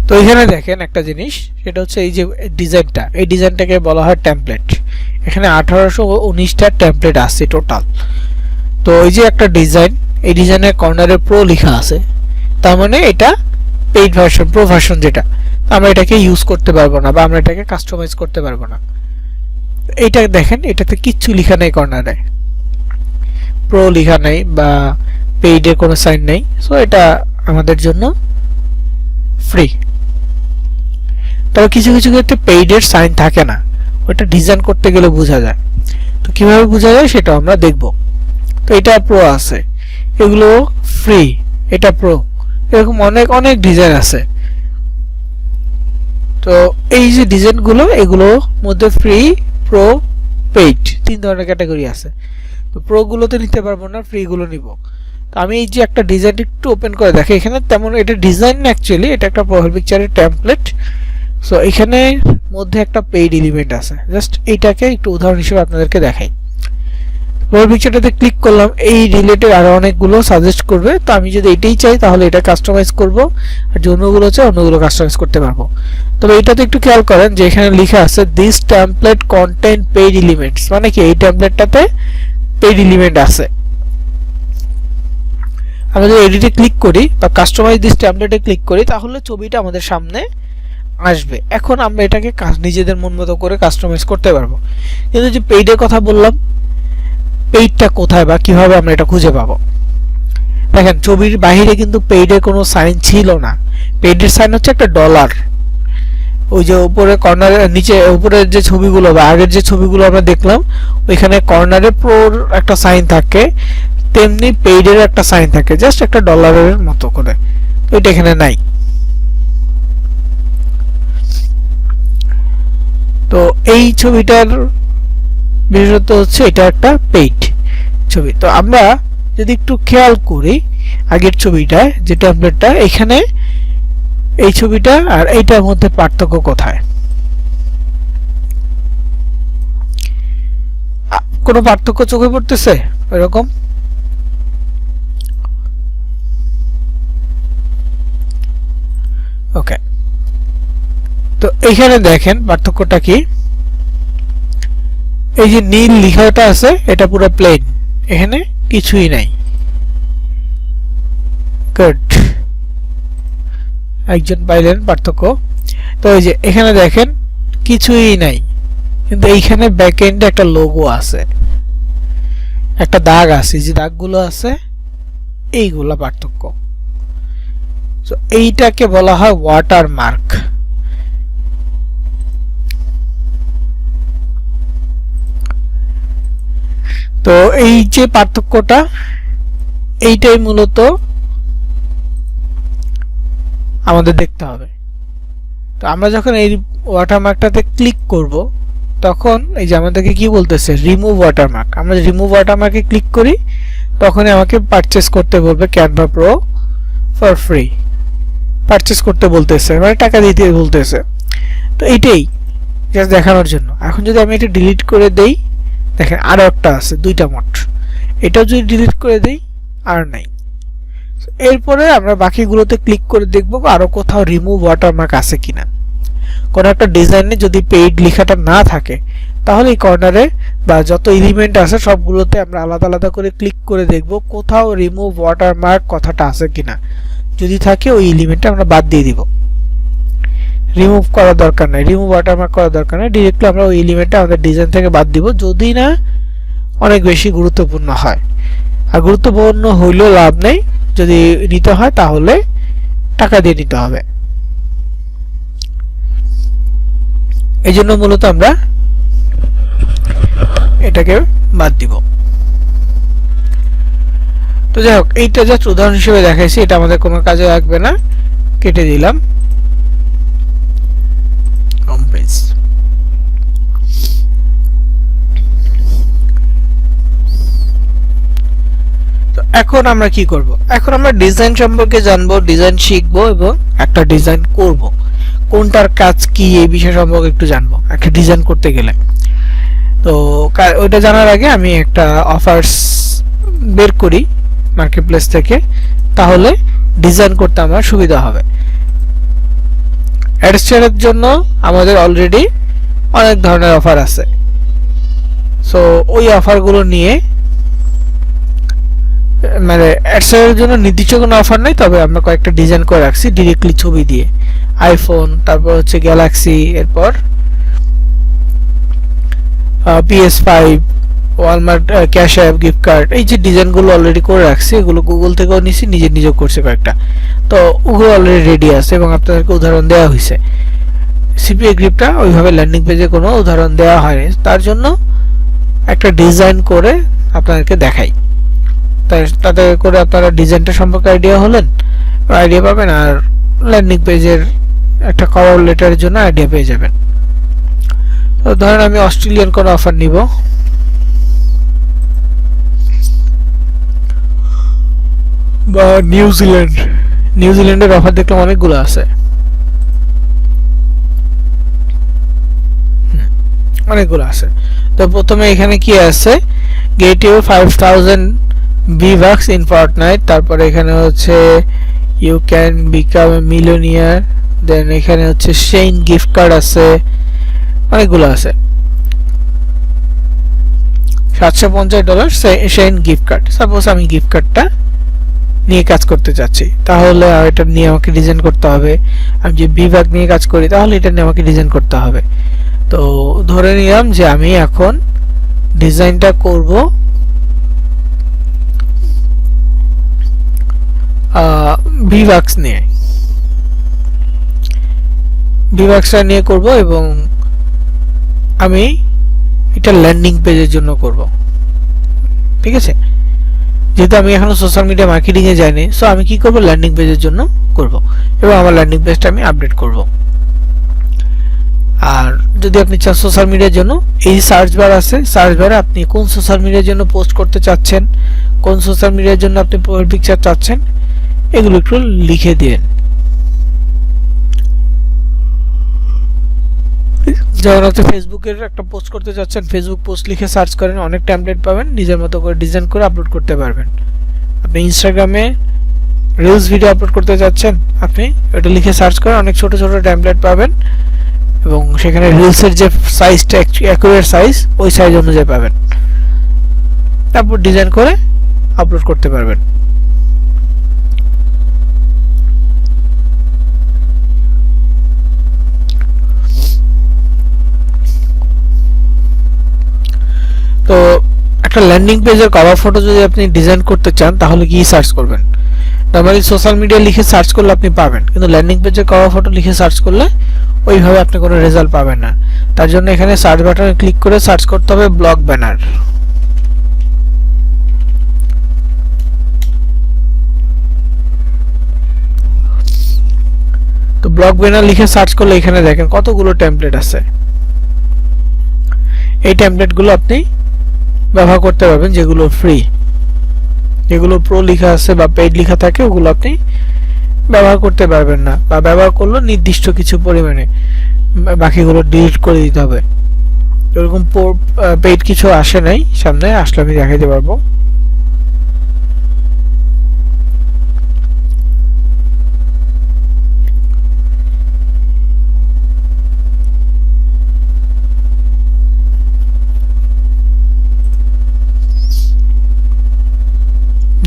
তো এখানে দেখেন একটা জিনিস, সেটা হচ্ছে এই যে ডিজাইনটা, এই ডিজাইনটাকে বলা হয় টেমপ্লেট। এখানে 1819টা টেমপ্লেট আছে টোটাল। তো এই যে একটা ডিজাইন, এই ডিজাইনের কর্নারে প্রো লেখা আছে, তার মানে এটা পেইড ভার্সন, প্রো ভার্সন যেটা, আমরা এটাকে ইউজ করতে পারবো না বা আমরা এটাকে কাস্টমাইজ করতে পারবো না। এইটা দেখেন, এটাতে কিচ্ছু লেখা নেই, কর্নারে প্রো লেখা নেই বা পেইডের কোনো সাইন নেই। সো এটা আমাদের জন্য ফ্রি। তবে কিছু কিছু ক্ষেত্রে পেইডের সাইন থাকে না, ওটা ডিজাইন করতে গেলে বোঝা যায়। তো কিভাবে বোঝা যায় সেটা আমরা দেখব। তো এটা প্রো আছে, এগুলো ফ্রি, এটা প্রো, এরকম অনেক অনেক ডিজাইন আছে। তো এই যে ডিজাইনগুলো, এগুলোর মধ্যে ফ্রি, প্রো, পেইড 3 ধরনের ক্যাটাগরি আছে। তো প্রো গুলোতে নিতে পারবো না, ফ্রি গুলো নিব। তো আমি এই যে একটা ডিজাইন একটু ওপেন করে দেখি, এখানে তেমন এটা ডিজাইন না, অ্যাকচুয়ালি এটা একটা প্রোফাইল পিকচারের টেমপ্লেট। সো এখানে মধ্যে একটা পেইড এলিমেন্ট আছে, জাস্ট এইটাকে একটু উদাহরণ হিসেবে আপনাদেরকে দেখাই। প্রোফাইল পিকচারটাতে ক্লিক করলাম, এই রিলেটেড আরো অনেকগুলো সাজেস্ট করবে। তো আমি যদি এটাই চাই তাহলে এটা কাস্টমাইজ করব, আর যে অন্যগুলো চাই অন্যগুলো কাস্টমাইজ করতে পারবো। তবে এটাতে একটু খেয়াল করেন যে এখানে লেখা আছে this template content paid elements, মানে কি এই টেমপ্লেটটাতে পেইড এলিমেন্ট আছে। আমরা যদি এডিটে ক্লিক করি বা কাস্টমাইজ দিস টেমপ্লেটে ক্লিক করি, তাহলে ছবিটা আমাদের সামনে আসবে। এখন আমরা এটাকে নিজেদের মন মতো করে কাস্টমাইজ করতে পারবো। কিন্তু যে পেইডের কথা বললাম, পেইডটা কোথায় বা কিভাবে আমরা এটা খুঁজে পাবো? দেখেন ছবির বাইরে কিন্তু পেইডের কোনো সাইন ছিল না। পেইডের সাইন হচ্ছে একটা ডলার। ওই যে উপরে কর্নারে, নিচে উপরের যে ছবিগুলো বা আগের যে ছবিগুলো আমরা দেখলাম, ওইখানে কর্নারে প্রোর একটা সাইন থাকে, তেমনি পেইডের একটা সাইন থাকে, জাস্ট একটা ডলারের মতো করে। ওইটা এখানে নাই। তো এই ছবিটার বিশেষত হচ্ছে এটা একটা পেইড ছবি। তো আমরা যদি একটু খেয়াল করি আগের ছবিটায় যে টেমপ্লেটটা, এখানে এই ছবিটা আর এইটার মধ্যে পার্থক্য কোথায়? কোনো পার্থক্য চোখে পড়তেছে এরকম? ওকে, তো এখানে দেখেন পার্থক্যটা কি। এই যে নীল লেখাটা আছে, এটা পুরো প্লেন, এখানে কিছুই নাই। গুড, একজন পাইলেন পার্থক্য। তো এই যে এখানে দেখেন কিছুই নাই, কিন্তু এইখানে ব্যাকএন্ডে একটা লোগো আছে, একটা দাগ আছে, যে দাগগুলো আছে এইগুলো পার্থক্য। তো এইটাকে বলা হয় ওয়াটারমার্ক। তো এই যে পার্থক্যটা, এইটাই মূলত আমাদের দেখতে হবে। তো আমরা যখন এই ওয়াটারমার্কটাতে ক্লিক করব, তখন এই যে আমাদেরকে কি বলতেছে, রিমুভ ওয়াটারমার্ক। আমরা রিমুভ ওয়াটারমার্কে ক্লিক করি, তখনই আমাকে পারচেজ করতে বলবে Canva pro for free, purchase করতে বলতেছে, মানে টাকা দিতে বলতেছে। তো এইটাই জাস্ট দেখানোর জন্য। এখন যদি আমি এটা ডিলিট করে দেই, দেখেন আরো একটা আছে, দুইটা মোট, এটাও যদি ডিলিট করে দেই আর নাই। এরপরে আমরা বাকিগুলোতে ক্লিক করে দেখব আরো কোথাও রিমুভ ওয়াটারমার্ক আছে কিনা। কোন একটা ডিজাইনে যদি পেইড লেখাটা না থাকে, তাহলে এই কর্নারে বা যত এলিমেন্ট আছে সবগুলোতে আমরা আলাদা আলাদা করে ক্লিক করে দেখব কোথাও রিমুভ ওয়াটারমার্ক কথাটা আছে কিনা। যদি থাকে ওই এলিমেন্টটা আমরা বাদ দিয়ে দিব, রিমুভ করার দরকার নাই, রিমুভ ওয়াটারমার্ক করার দরকার নাই, ডিরেক্টলি আমরা ওই এলিমেন্টটা আমাদের ডিজাইন থেকে বাদ দিব, যদি না অনেক বেশি গুরুত্বপূর্ণ হয়। আর গুরুত্বপূর্ণ হইলেও লাভ নেই, যদি নিতে হয় তাহলে টাকা দিয়ে নিতে হবে। এই জন্য মূলত আমরা এটাকে বাদ দিব। তো যাই হোক, এইটা জাস্ট উদাহরণ হিসেবে দেখাইছি, এটা আমাদের কোনো কাজে লাগবে না, কেটে দিলাম। Home page. তো এখন আমরা কি করব? এখন আমরা ডিজাইন সম্পর্কে জানবো, ডিজাইন শিখবো এবং একটা ডিজাইন করব। কোনটার কাজ কি এই বিষয় সম্পর্কে একটু জানবো একটা ডিজাইন করতে গেলে। তো ওইটা জানার আগে আমি একটা অফার্স বের করি মার্কেটপ্লেস থেকে, তাহলে ডিজাইন করতে আমার সুবিধা হবে। অ্যাডসের জন্য আমাদের অলরেডি অনেক ধরনের অফার আছে, সো ওই অফারগুলো নিয়ে, মানে অ্যাডসের জন্য নির্দিষ্ট কোনো অফার নেই, তবে আমরা কয়েকটা ডিজাইন করে রাখছি ডিরেক্টলি ছবি দিয়ে। আইফোন, তারপর হচ্ছে গ্যালাক্সি, এরপর PS5, Walmart cash app, gift card, এই যে ডিজাইনগুলো অলরেডি করে রাখছি, এগুলো গুগল থেকেও নিছি, নিজেও করছে কয়েকটা। তো ওগুলো অলরেডি রেডি আছে এবং আপনাদেরকে উদাহরণ দেওয়া হয়েছে। সিপিএ গ্রিপটা ওইভাবে ল্যান্ডিং পেজে কোনো উদাহরণ দেওয়া হয়নি, তার জন্য একটা ডিজাইন করে আপনাদেরকে দেখাই। তাতে করে আপনারা ডিজাইনটা সম্পর্কে আইডিয়া পাবেন, আর ল্যান্ডিং পেজের একটা কভার লেটারের জন্য আইডিয়া পেয়ে যাবেন। তো ধরেন আমি অস্ট্রেলিয়ান কোনো অফার নিব, বা নিউজিল্যান্ডের অফার দেখলাম অনেকগুলো আছে, তো প্রথমে এখানে কি আছে, get you 5000 V-Bucks in Fortnite, তারপরে এখানে হচ্ছে you can become a millionaire, then এখানে হচ্ছে শেইন গিফট কার্ড আছে, অনেকগুলো আছে। $750 শেইন গিফট কার্ড। সাপোজ আমি গিফট কার্ডটা নিয়ে কাজ করতে চাচ্ছি, তাহলে এটা নিয়ে আমাকে ডিজাইন করতে হবে। আমি যে V-Buck নিয়ে কাজ করি, তাহলে এটা নিয়ে আমাকে ডিজাইন করতে হবে। তো ধরে নিলাম যে আমি এখন ডিজাইনটা করব V-Bucks নিয়ে, V-Bucksটা নিয়ে করব এবং আমি এটা ল্যান্ডিং পেজের জন্য করব। ঠিক আছে, যেহেতু আমি এখনো সোশ্যাল মিডিয়া মার্কেটিং এ যাইনি, সো আমি কি করব, ল্যান্ডিং পেজের জন্য করব এবং আমার ল্যান্ডিং পেজটা আমি আপডেট করব। আর যদি আপনি চান সোশ্যাল মিডিয়ার জন্য, এই সার্চ বার আছে, সার্চ বারে আপনি কোন সোশ্যাল মিডিয়ার জন্য পোস্ট করতে চাচ্ছেন, কোন সোশ্যাল মিডিয়ার জন্য আপনি প্রোফাইল পিকচার চাচ্ছেন, এগুলো একটু লিখে দিন। যেমন হচ্ছে ফেসবুকের একটা পোস্ট করতে চাচ্ছেন, ফেসবুক পোস্ট লিখে সার্চ করেন, অনেক টেমপ্লেট পাবেন, নিজের মতো করে ডিজাইন করে আপলোড করতে পারবেন। আপনি ইনস্টাগ্রামে রিলস ভিডিও আপলোড করতে চাচ্ছেন, আপনি এটা লিখে সার্চ করেন, অনেক ছোট ছোট টেমপ্লেট পাবেন এবং সেখানে রিলসের যে সাইজটা অ্যাকুরেট সাইজ, ওই সাইজ অনুযায়ী পাবেন, তারপর ডিজাইন করে আপলোড করতে পারবেন। তো একটা ল্যান্ডিং পেজের কভার ফটো যদি আপনি ডিজাইন করতে চান, তাহলে কি সার্চ করবেন? নরমালি সোশ্যাল মিডিয়া লিখে সার্চ করলে আপনি পাবেন, কিন্তু ল্যান্ডিং পেজের কভার ফটো লিখে সার্চ করলে ওইভাবে আপনি কোনো রেজাল্ট পাবেন না। তার জন্য এখানে সার্চ বাটনে ক্লিক করে সার্চ করতে হবে ব্লগ ব্যানার। তো ব্লগ ব্যানার লিখে সার্চ করলে এখানে দেখেন কতগুলো টেমপ্লেট আছে। এই টেমপ্লেটগুলো আপনি ব্যবহার করতে পারবেন, যেগুলো ফ্রি, যেগুলো প্রো লেখা আছে বা পেইড লেখা থাকে, ওগুলো আপনি ব্যবহার করতে পারবেন না, বা ব্যবহার করলে নির্দিষ্ট কিছু পরিমাণে, বাকিগুলো ডিলিট করে দিতে হবে। এরকম পেইড কিছু আসে নাই, সামনে আসলে আমি দেখাইতে পারবো।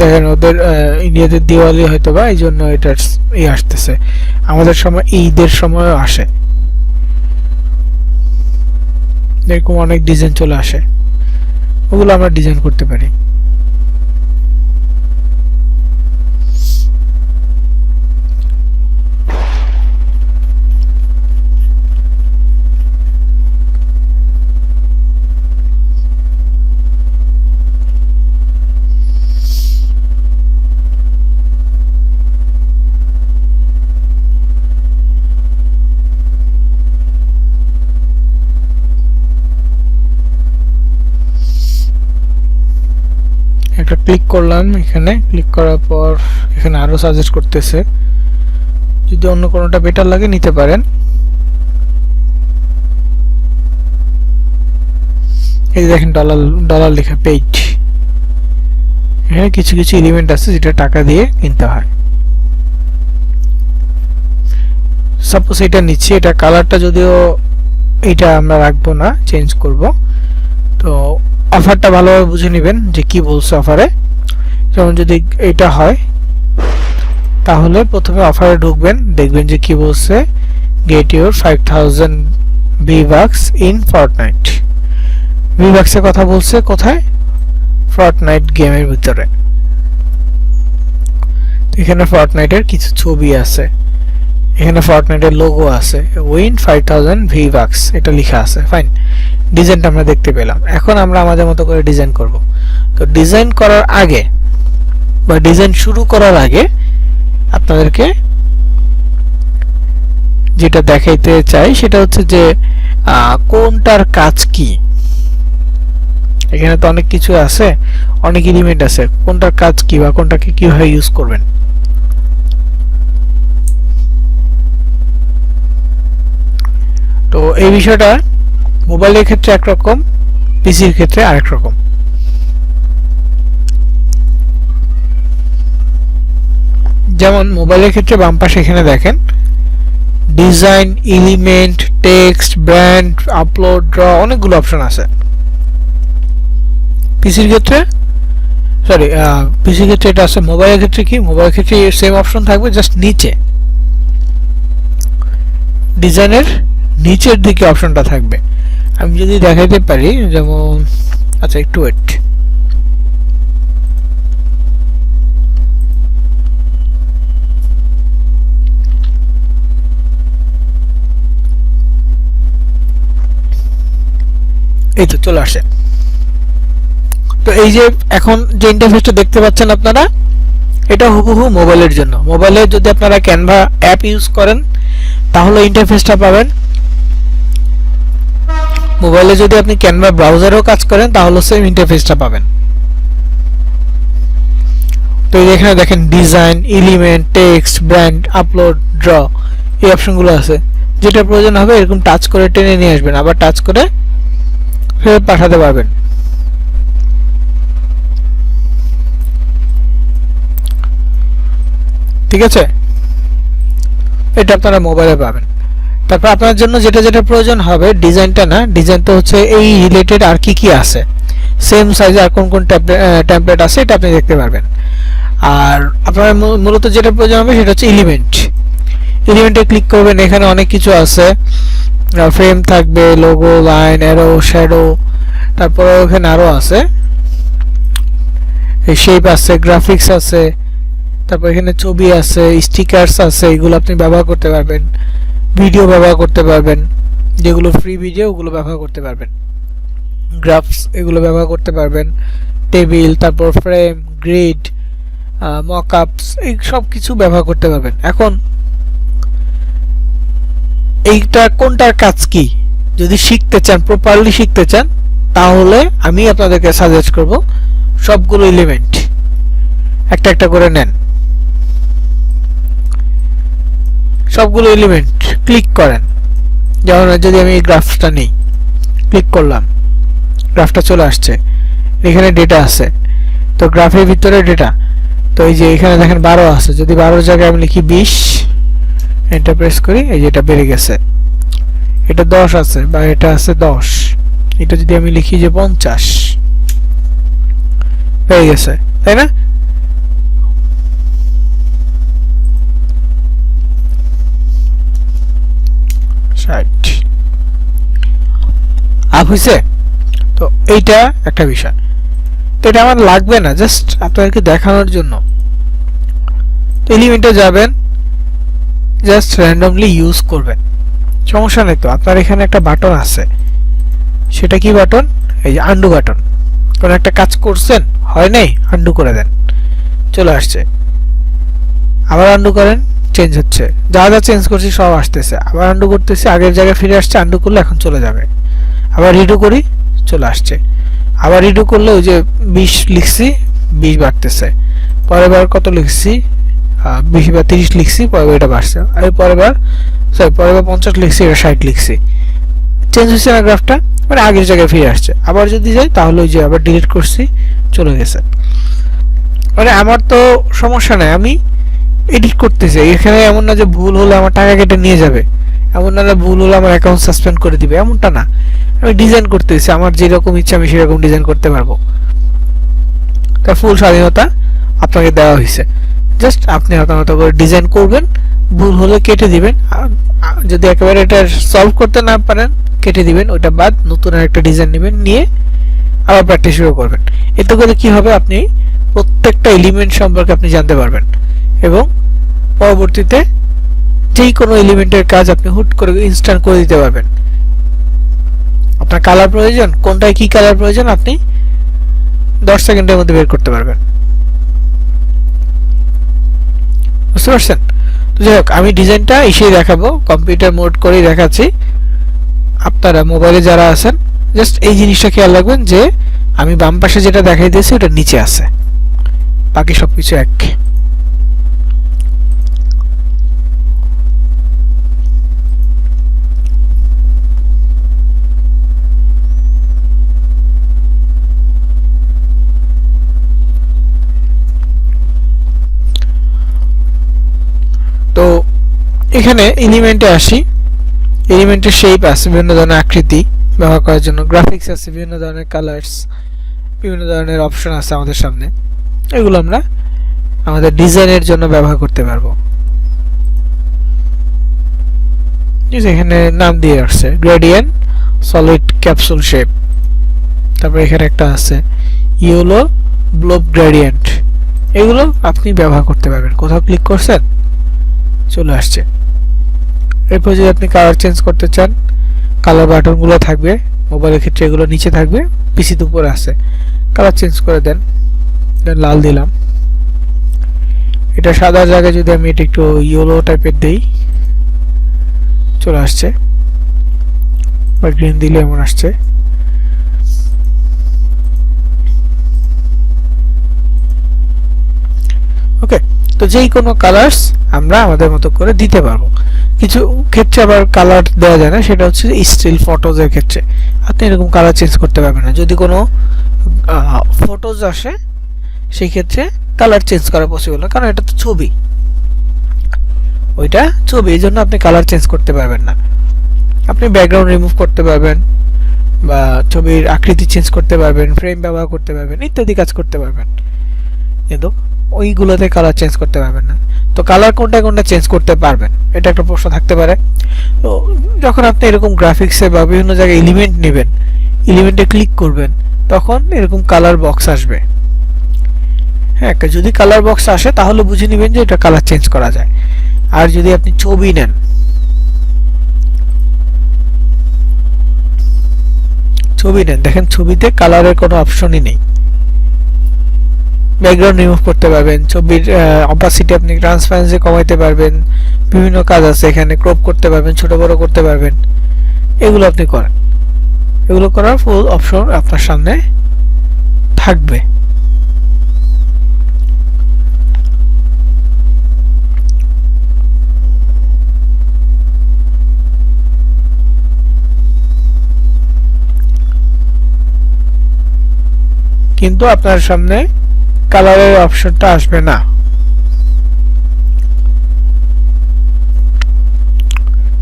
দেখেন ওদের ইন্ডিয়াতে দিওয়ালি হয়তো বা, এই জন্য এটা আসতেছে, আমাদের সময় ঈদের সময়ও আসে, এরকম অনেক ডিজাইন চলে আসে, ওগুলো আমরা ডিজাইন করতে পারি। একটা ক্লিক করলাম, এখানে ক্লিক করার পর এখানে আরো সাজেস্ট করতেছে, যদি অন্য কোনোটা বেটার লাগে নিতে পারেন। এই দেখেন ডলার ডলার লেখা পেইড, এখানে কিছু কিছু এলিমেন্ট আছে যেটা টাকা দিয়ে কিনতে হয়। সাপোজ এটা নিচ্ছি, এটা কালারটা যদিও এটা আমরা রাখবো না, চেঞ্জ করব। তো অফারটা ভালোভাবে বুঝে নেবেন যে কি বলছে অফারে। যেমন যদি এটা হয় তাহলে প্রথমে অফারে ঢুকবেন, দেখবেন যে কি বলছে, get your 5000 V-Bucks in Fortnite. V-Bucks এর কথা বলছে কোথায়? ফর্টনাইট গেমের ভিতরে। এখানে ফর্টনাইটের কিছু ছবি আছে, এখানে ফর্টনাইটের লোগো আছে, উইন 5000 V-Bucks এটা লেখা আছে। ফাইন, ডিজাইনটা আমরা দেখতে পেলাম। এখন আমরা আমাদের মতো করে ডিজাইন করব। তো ডিজাইন করার আগে বা ডিজাইন শুরু করার আগে আপনাদেরকে যেটা দেখাইতে চাই সেটা হচ্ছে যে কোনটার কাজ কি। এখানে তো অনেক কিছু আছে, অনেক এলিমেন্ট আছে, কোনটার কাজ কি বা কোনটাকে কিভাবে ইউজ করবেন। তো এই বিষয়টা মোবাইলের ক্ষেত্রে একরকম, পিসির ক্ষেত্রে আরেক রকম। যেমন মোবাইলের ক্ষেত্রে বাম পাশে এখানে দেখেন design, element, text, brand, upload, draw, অনেকগুলো অপশন আছে। পিসির ক্ষেত্রে পিসির ক্ষেত্রে এটা আছে। মোবাইলের ক্ষেত্রে কি? মোবাইলের ক্ষেত্রে সেম অপশন থাকবে, জাস্ট নিচে ডিজাইনের নিচের দিকে অপশনটা থাকবে। আমি যদি দেখাইতে পারি, যেমন আচ্ছা একটু ওয়েট, এই তো চলে আসে। তো এই যে এখন যে ইন্টারফেসটা দেখতে পাচ্ছেন আপনারা, এটা হুবহু মোবাইলের জন্য। মোবাইলে যদি আপনারা ক্যানভা অ্যাপ ইউজ করেন তাহলে ইন্টারফেসটা পাবেন। মোবাইলে যদি আপনি ক্যানভা ব্রাউজারেও কাজ করেন তাহলে সেম ইন্টারফেসটা পাবেন। তো এখানে দেখেন design, element, text, brand, upload, draw, এই অপশনগুলো আছে। যেটা প্রয়োজন হবে এরকম টাচ করে টেনে নিয়ে আসবেন, আবার টাচ করে ফেরত পাঠাতে পারবেন। ঠিক আছে, এটা আপনারা মোবাইলে পাবেন। তারপর আপনার জন্য যেটা যেটা প্রয়োজন হবে, ডিজাইনটা না, ডিজাইন তো হচ্ছে এই রিলেটেড আর কি কি আছে, সেম সাইজে আর কোন কোন টেমপ্লেট আছে এটা আপনি দেখতে পারবেন। আর আপনার মূলত যেটা প্রয়োজন হবে সেটা হচ্ছে এলিমেন্ট। এলিমেন্টে ক্লিক করবেন, এখানে অনেক কিছু আছে, ফ্রেম থাকবে, লোগো, লাইন, অ্যারো, শ্যাডো, তারপরে ওখানে আরো আছে, শেপ আছে, গ্রাফিক্স আছে, তারপর এখানে ছবি আছে, স্টিকারস আছে, এগুলো আপনি ব্যবহার করতে পারবেন। ভিডিও ব্যবহার করতে পারবেন, যেগুলো ফ্রি ভিডিও ওগুলো ব্যবহার করতে পারবেন। গ্রাফস এগুলো ব্যবহার করতে পারবেন। টেবিল, তারপর ফ্রেম, গ্রিড, মকআপস, এই সব কিছু ব্যবহার করতে পারবেন। এখন এইটা কোনটার কাজ কি যদি শিখতে চান, প্রপারলি শিখতে চান, তাহলে আমি আপনাদেরকে সাজেস্ট করব সবগুলো এলিমেন্ট একটা একটা করে নেন। সবগুলো এলিমেন্ট ক্লিক করেন। যেমন যদি আমি এই গ্রাফটা নিই, ক্লিক করলাম, গ্রাফটা চলে আসছে, এখানে ডেটা আছে। তো গ্রাফের ভিতরে ডেটা, তো এই যে এখানে দেখেন 12 আছে, যদি 12 জায়গায় আমি লিখি 20, এন্টার প্রেস করি, এই যে এটা বেড়ে গেছে। এটা 10 আছে বা এটা আছে 10, এটা যদি আমি লিখি যে 50 বেড়ে গেছে, তাই না? আপ হইছে। তো এইটা একটা বিষয়, তো এটা আমার লাগবে না, জাস্ট আপনাদেরকে দেখানোর জন্য। তো এলিমেন্টে যাবেন, জাস্ট র্যান্ডমলি ইউজ করবেন, সমস্যা নেই। তো আপনার এখানে একটা বাটন আছে, সেটা কি বাটন? এই যে আন্ডু বাটন। কোন একটা কাজ করছেন, হয় নাই, আন্ডু করে দেন, চলে আসছে। আবার আন্ডু করেন, চেঞ্জ হচ্ছে, যা যা চেঞ্জ করছি সব আসতেছে। আবার আন্ডু করতেছি, আগের জায়গায় ফিরে আসছে, আন্ডু করলে এখন চলে যাবে। আবার রিডু করি, চলে আসছে। আবার রিডু করলে ওই যে 20 লিখছি, 20 বাড়তেছে, পরের বার কত লিখছি 20 বা 30 লিখছি, পরের বার এটা বাড়ছে, আর পরের বার 50 লিখছি, এটা 60 লিখছি। চেঞ্জ হচ্ছে না গ্রাফটা, মানে আগের জায়গায় ফিরে আসছে। আবার যদি যাই তাহলে ওই যে আবার ডিলিট করছি, চলে গেছে। মানে আমার তো সমস্যা নাই, আমি এডিট করতেছি, এখানে এমন না যে ভুল হলে আমার টাকা কেটে নিয়ে যাবে, এমন না যে ভুল হলে আমার অ্যাকাউন্ট সাসপেন্ড করে দিবে, এমনটা না। আমি ডিজাইন করতেছি, আমার যেরকম ইচ্ছা আমি সেরকম ডিজাইন করতে পারবো। তার ফুল স্বাধীনতা আপনাকে দেওয়া হয়েছে, জাস্ট আপনি আপনার মতো করে ডিজাইন করবেন, ভুল হলে কেটে দিবেন। যদি একেবারে এটা সলভ করতে না পারেন কেটে দিবেন, ওটা বাদ নতুন আরেকটা ডিজাইন নেবেন, নিয়ে আবার প্র্যাকটিস শুরু করবেন। এতে করে কি হবে, আপনি প্রত্যেকটা এলিমেন্ট সম্পর্কে আপনি জানতে পারবেন, এবং পরবর্তীতে যেই কোনো এলিমেন্টের কাজ আপনি হুট করে ইনস্ট্যান্ট করে দিতে পারবেন। আপনার কালার প্রয়োজন, কোনটায় কি কালার প্রয়োজন, আপনি 10 সেকেন্ডের মধ্যে বের করতে পারবেন। বুঝতে পারছেন? তো যাই হোক, আমি ডিজাইনটা এসেই দেখাবো, কম্পিউটার মোড করেই দেখাচ্ছি। আপনারা মোবাইলে যারা আছেন জাস্ট এই জিনিসটা খেয়াল রাখবেন যে আমি বাম পাশে যেটা দেখাই দিয়েছি ওটা নিচে আছে, বাকি সবকিছু এক। তো এখানে এলিমেন্টে আসি, এলিমেন্টের শেপ আছে, বিভিন্ন ধরনের আকৃতি ব্যবহার করার জন্য, গ্রাফিক্স আছে, বিভিন্ন ধরনের কালার্স, বিভিন্ন ধরনের অপশন আছে আমাদের সামনে, এগুলো আমরা আমাদের ডিজাইনের জন্য ব্যবহার করতে পারবো। এখানে নাম দিয়ে আসছে গ্রেডিয়েন্ট, সলিড, ক্যাপসুল শেপ, তারপর এখানে একটা আছে ইয়েলো ব্লব গ্রেডিয়েন্ট, এগুলো আপনি ব্যবহার করতে পারবেন। কোথাও ক্লিক করছেন, চলে আসছে। এরপর যদি আপনি কালার চেঞ্জ করতে চান, কালার বাটনগুলো থাকবে, মোবাইলের ক্ষেত্রে এগুলো নিচে থাকবে, পিসিতে উপরে আছে। কালার চেঞ্জ করে দেন, লাল দিলাম, এটা সাদা জায়গায় যদি আমি এটা একটু ইয়েলো টাইপের দেই, চলে আসছে, বা গ্রিন দিলে এমন আসছে। ওকে, তো যেই কোনো কালার্স আমরা আমাদের মতো করে দিতে পারবো। কিছু ক্ষেত্রে আবার কালার দেওয়া যায় না, সেটা হচ্ছে স্টিল ফটোজের ক্ষেত্রে আপনি এরকম কালার চেঞ্জ করতে পারবেন না। যদি কোনো ফটোজ আসে সেই ক্ষেত্রে কালার চেঞ্জ করা পসিবল না, কারণ এটা তো ছবি, ওইটা ছবি, এই জন্য আপনি কালার চেঞ্জ করতে পারবেন না। আপনি ব্যাকগ্রাউন্ড রিমুভ করতে পারবেন, বা ছবির আকৃতি চেঞ্জ করতে পারবেন, ফ্রেম ব্যবহার করতে পারবেন, ইত্যাদি কাজ করতে পারবেন, কিন্তু ওইগুলোতে কালার চেঞ্জ করতে পারবেন না। তো কালার কোনটা কোনটা চেঞ্জ করতে পারবেন, এটা একটা প্রশ্ন থাকতে পারে। তো যখন আপনি এরকম গ্রাফিক্সে বা বিভিন্ন জায়গায় এলিমেন্ট নেবেন, এলিমেন্টে ক্লিক করবেন, তখন এরকম কালার বক্স আসবে। হ্যাঁ, যদি কালার বক্স আসে তাহলে বুঝে নেবেন যে এটা কালার চেঞ্জ করা যায়। আর যদি আপনি ছবি নেন, দেখেন ছবিতে কালারের কোনো অপশনই নেই। ব্যাকগ্রাউন্ড রিমুভ করতে পারবেন, ছবির অপাসিটি আপনি ট্রান্সপারেন্সি কমাইতে পারবেন, বিভিন্ন কাজ আছে এখানে, ক্রপ করতে পারবেন, ছোট বড় করতে পারবেন, এগুলো আপনি করেন। এগুলো করার ফুল অপশন আপনার সামনে থাকবে। কিন্তু আপনার সামনে কালারের অপশনটা আসবে না।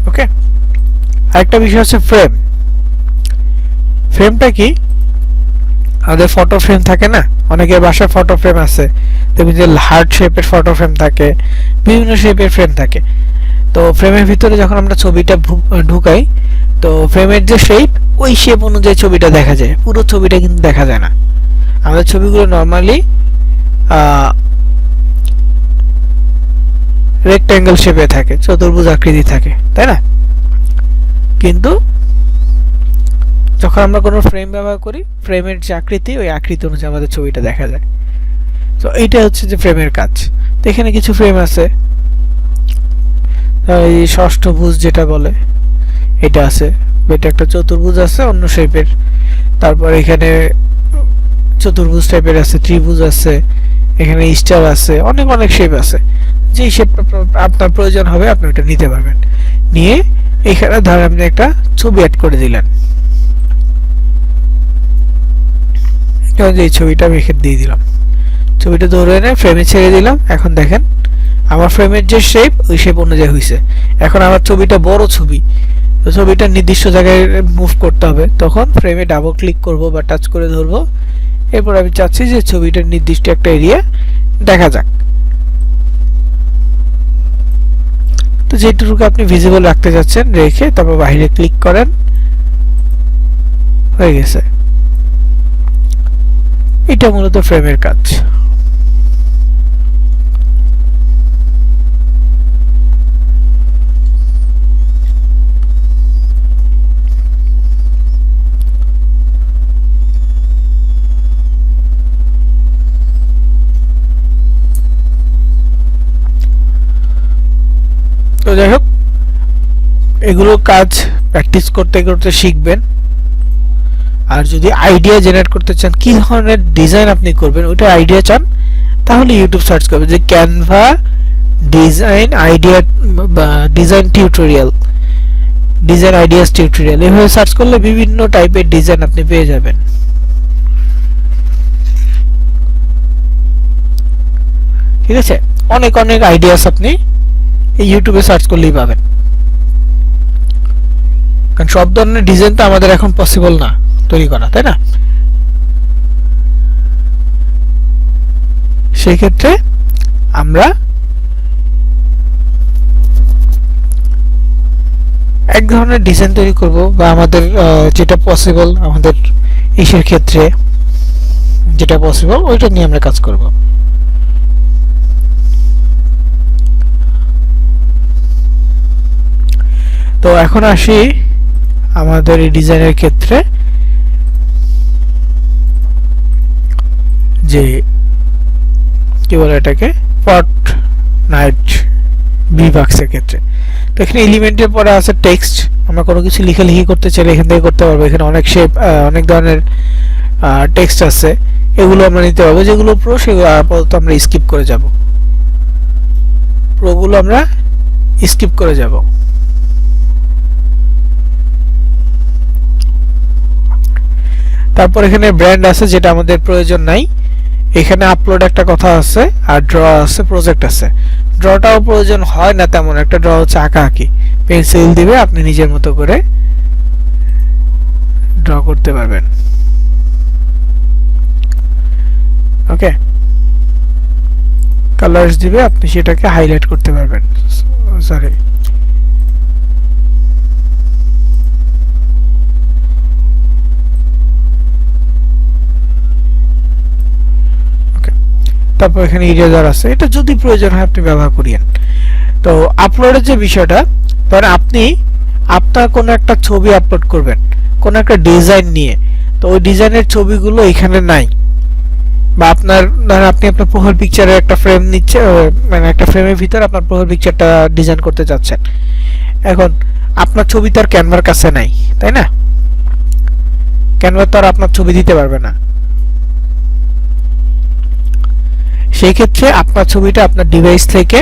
ওকে, আরেকটা বিষয় হচ্ছে ফ্রেম। ফ্রেমটা কি, আমাদের ফটো ফ্রেম থাকে না, অনেকের বাসায় ফটো ফ্রেম আছে, দেখবেন যে হার্ট শেপের ফটো ফ্রেম থাকে, বিভিন্ন শেপের ফ্রেম থাকে। তো ফ্রেমের ভিতরে যখন আমরা ছবিটা ঢুকাই, তো ফ্রেমের যে শেপ, ওই শেপ অনুযায়ী ছবিটা দেখা যায়, পুরো ছবিটা কিন্তু দেখা যায় না। আমাদের ছবিগুলো নর্মালি রেক্ট্যাঙ্গেল শেপে থাকে, চতুর্ভুজ আকৃতি থাকে, তাই না? কিন্তু যখন আমরা কোনো ফ্রেম ব্যবহার করি, ফ্রেমের যে আকৃতি, ওই আকৃতি অনুযায়ী আমাদের ছবিটা দেখা যায়। তো এইটা হচ্ছে যে ফ্রেমের কাজ। তো এখানে কিছু ফ্রেম আছে, এই ষষ্ঠভুজ যেটা বলে এটা আছে, এটা একটা চতুর্ভুজ আছে অন্য শেপের, তারপর এখানে চতুর্ভুজ টাইপের আছে, ত্রিভুজ আছে, এখানে স্টার আছে, অনেক অনেক শেপ আছে। যে শেপ আপনার প্রয়োজন হবে আপনি ওটা নিতে পারবেন। নিয়ে এখানে ধরেন আপনি একটা ছবি অ্যাড করে দিলেন, এই ছবিটা আমি এখানে দিয়ে দিলাম, ছবিটা ধরে এনে ফ্রেমে ছেড়ে দিলাম। এখন দেখেন আমার ফ্রেমের যে শেপ ওই শেপ অনুযায়ী হয়েছে। এখন আমার ছবিটা বড় ছবি, তো ছবিটা নির্দিষ্ট জায়গায় মুভ করতে হবে, তখন ফ্রেমে ডাবল ক্লিক করব বা টাচ করে ধরবো। এরপর আমি চাচ্ছি যে ছবিটার নির্দিষ্ট একটা এরিয়া দেখা যাক, তো যেটুকু আপনি ভিজিবল রাখতে যাচ্ছেন রেখে তারপর বাইরে ক্লিক করেন, হয়ে গেছে। এটা মূলত ফ্রেমের কাজ। তো যাই হোক, এগুলো কাজ প্র্যাকটিস করতে করতে শিখবেন। আর যদি আইডিয়া জেনারেট করতে চান কি ধরনের ডিজাইন আপনি করবেন, ওইটা আইডিয়া চান, তাহলে ইউটিউব সার্চ করবেন যে ক্যানভা ডিজাইন আইডিয়া বা design tutorial, design ideas tutorial, এভাবে সার্চ করলে বিভিন্ন টাইপের ডিজাইন আপনি পেয়ে যাবেন। ঠিক আছে, অনেক অনেক আইডিয়াস আপনি এই ইউটিউবে সার্চ করলেই পাবেন। কারণ সব ধরনের ডিজাইন তো আমাদের এখন পসিবল না তৈরি করা, তাই না? সেই ক্ষেত্রে আমরা এক ধরনের ডিজাইন তৈরি করব, বা আমাদের যেটা পসিবল, আমাদের ইসের ক্ষেত্রে যেটা পসিবল ওইটা নিয়ে আমরা কাজ করব। তো এখন আসি আমাদের এই ডিজাইনের ক্ষেত্রে, যে কি বলে এটাকে, ফর্টনাইট ভিভাক্সের ক্ষেত্রে। তো এখানে এলিমেন্টের পরে আছে টেক্সট, আমরা কোনো কিছু লেখালেখি করতে চাইলে এখান থেকে করতে পারবো। এখানে অনেক শেপ, অনেক ধরনের টেক্সট আছে, এগুলো আমরা নিতে পারবো। যেগুলো প্রো সেগুলো আপাতত আমরা স্কিপ করে যাব, প্রোগুলো আমরা স্কিপ করে যাব। তারপর এখানে ব্র্যান্ড আছে, যেটা আমাদের প্রয়োজন নাই। এখানে আপলোড একটা কথা আছে, আর ড্র আছে, প্রজেক্ট আছে। ড্রটাও প্রয়োজন হয় না তেমন একটা, ড্র হচ্ছে আঁকাআঁকি, পেন্সিল দিবে, আপনি নিজের মতো করে ড্র করতে পারবেন। ওকে, কালার্স দিবে, আপনি সেটাকে হাইলাইট করতে পারবেন। সরি, তারপর এখানে ইরেজার আছে, এটা যদি প্রয়োজন হয় আপনি ব্যবহার করিয়েন। তো আপলোডের যে বিষয়টা, ধরেন আপনি আপনার কোনো একটা ছবি আপলোড করবেন কোনো একটা ডিজাইন নিয়ে, তো ওই ডিজাইনের ছবিগুলো এখানে নাই, বা আপনার ধরেন আপনি আপনার প্রোফাইল পিকচারের একটা ফ্রেম নিচ্ছে, মানে একটা ফ্রেমের ভিতর আপনার প্রোফাইল পিকচারটা ডিজাইন করতে যাচ্ছেন। এখন আপনার ছবি তো আর ক্যানভার কাছে নাই, তাই না? ক্যানভা তো আর আপনার ছবি দিতে পারবে না। সেই ক্ষেত্রে আপনার ছবিটা আপনার ডিভাইস থেকে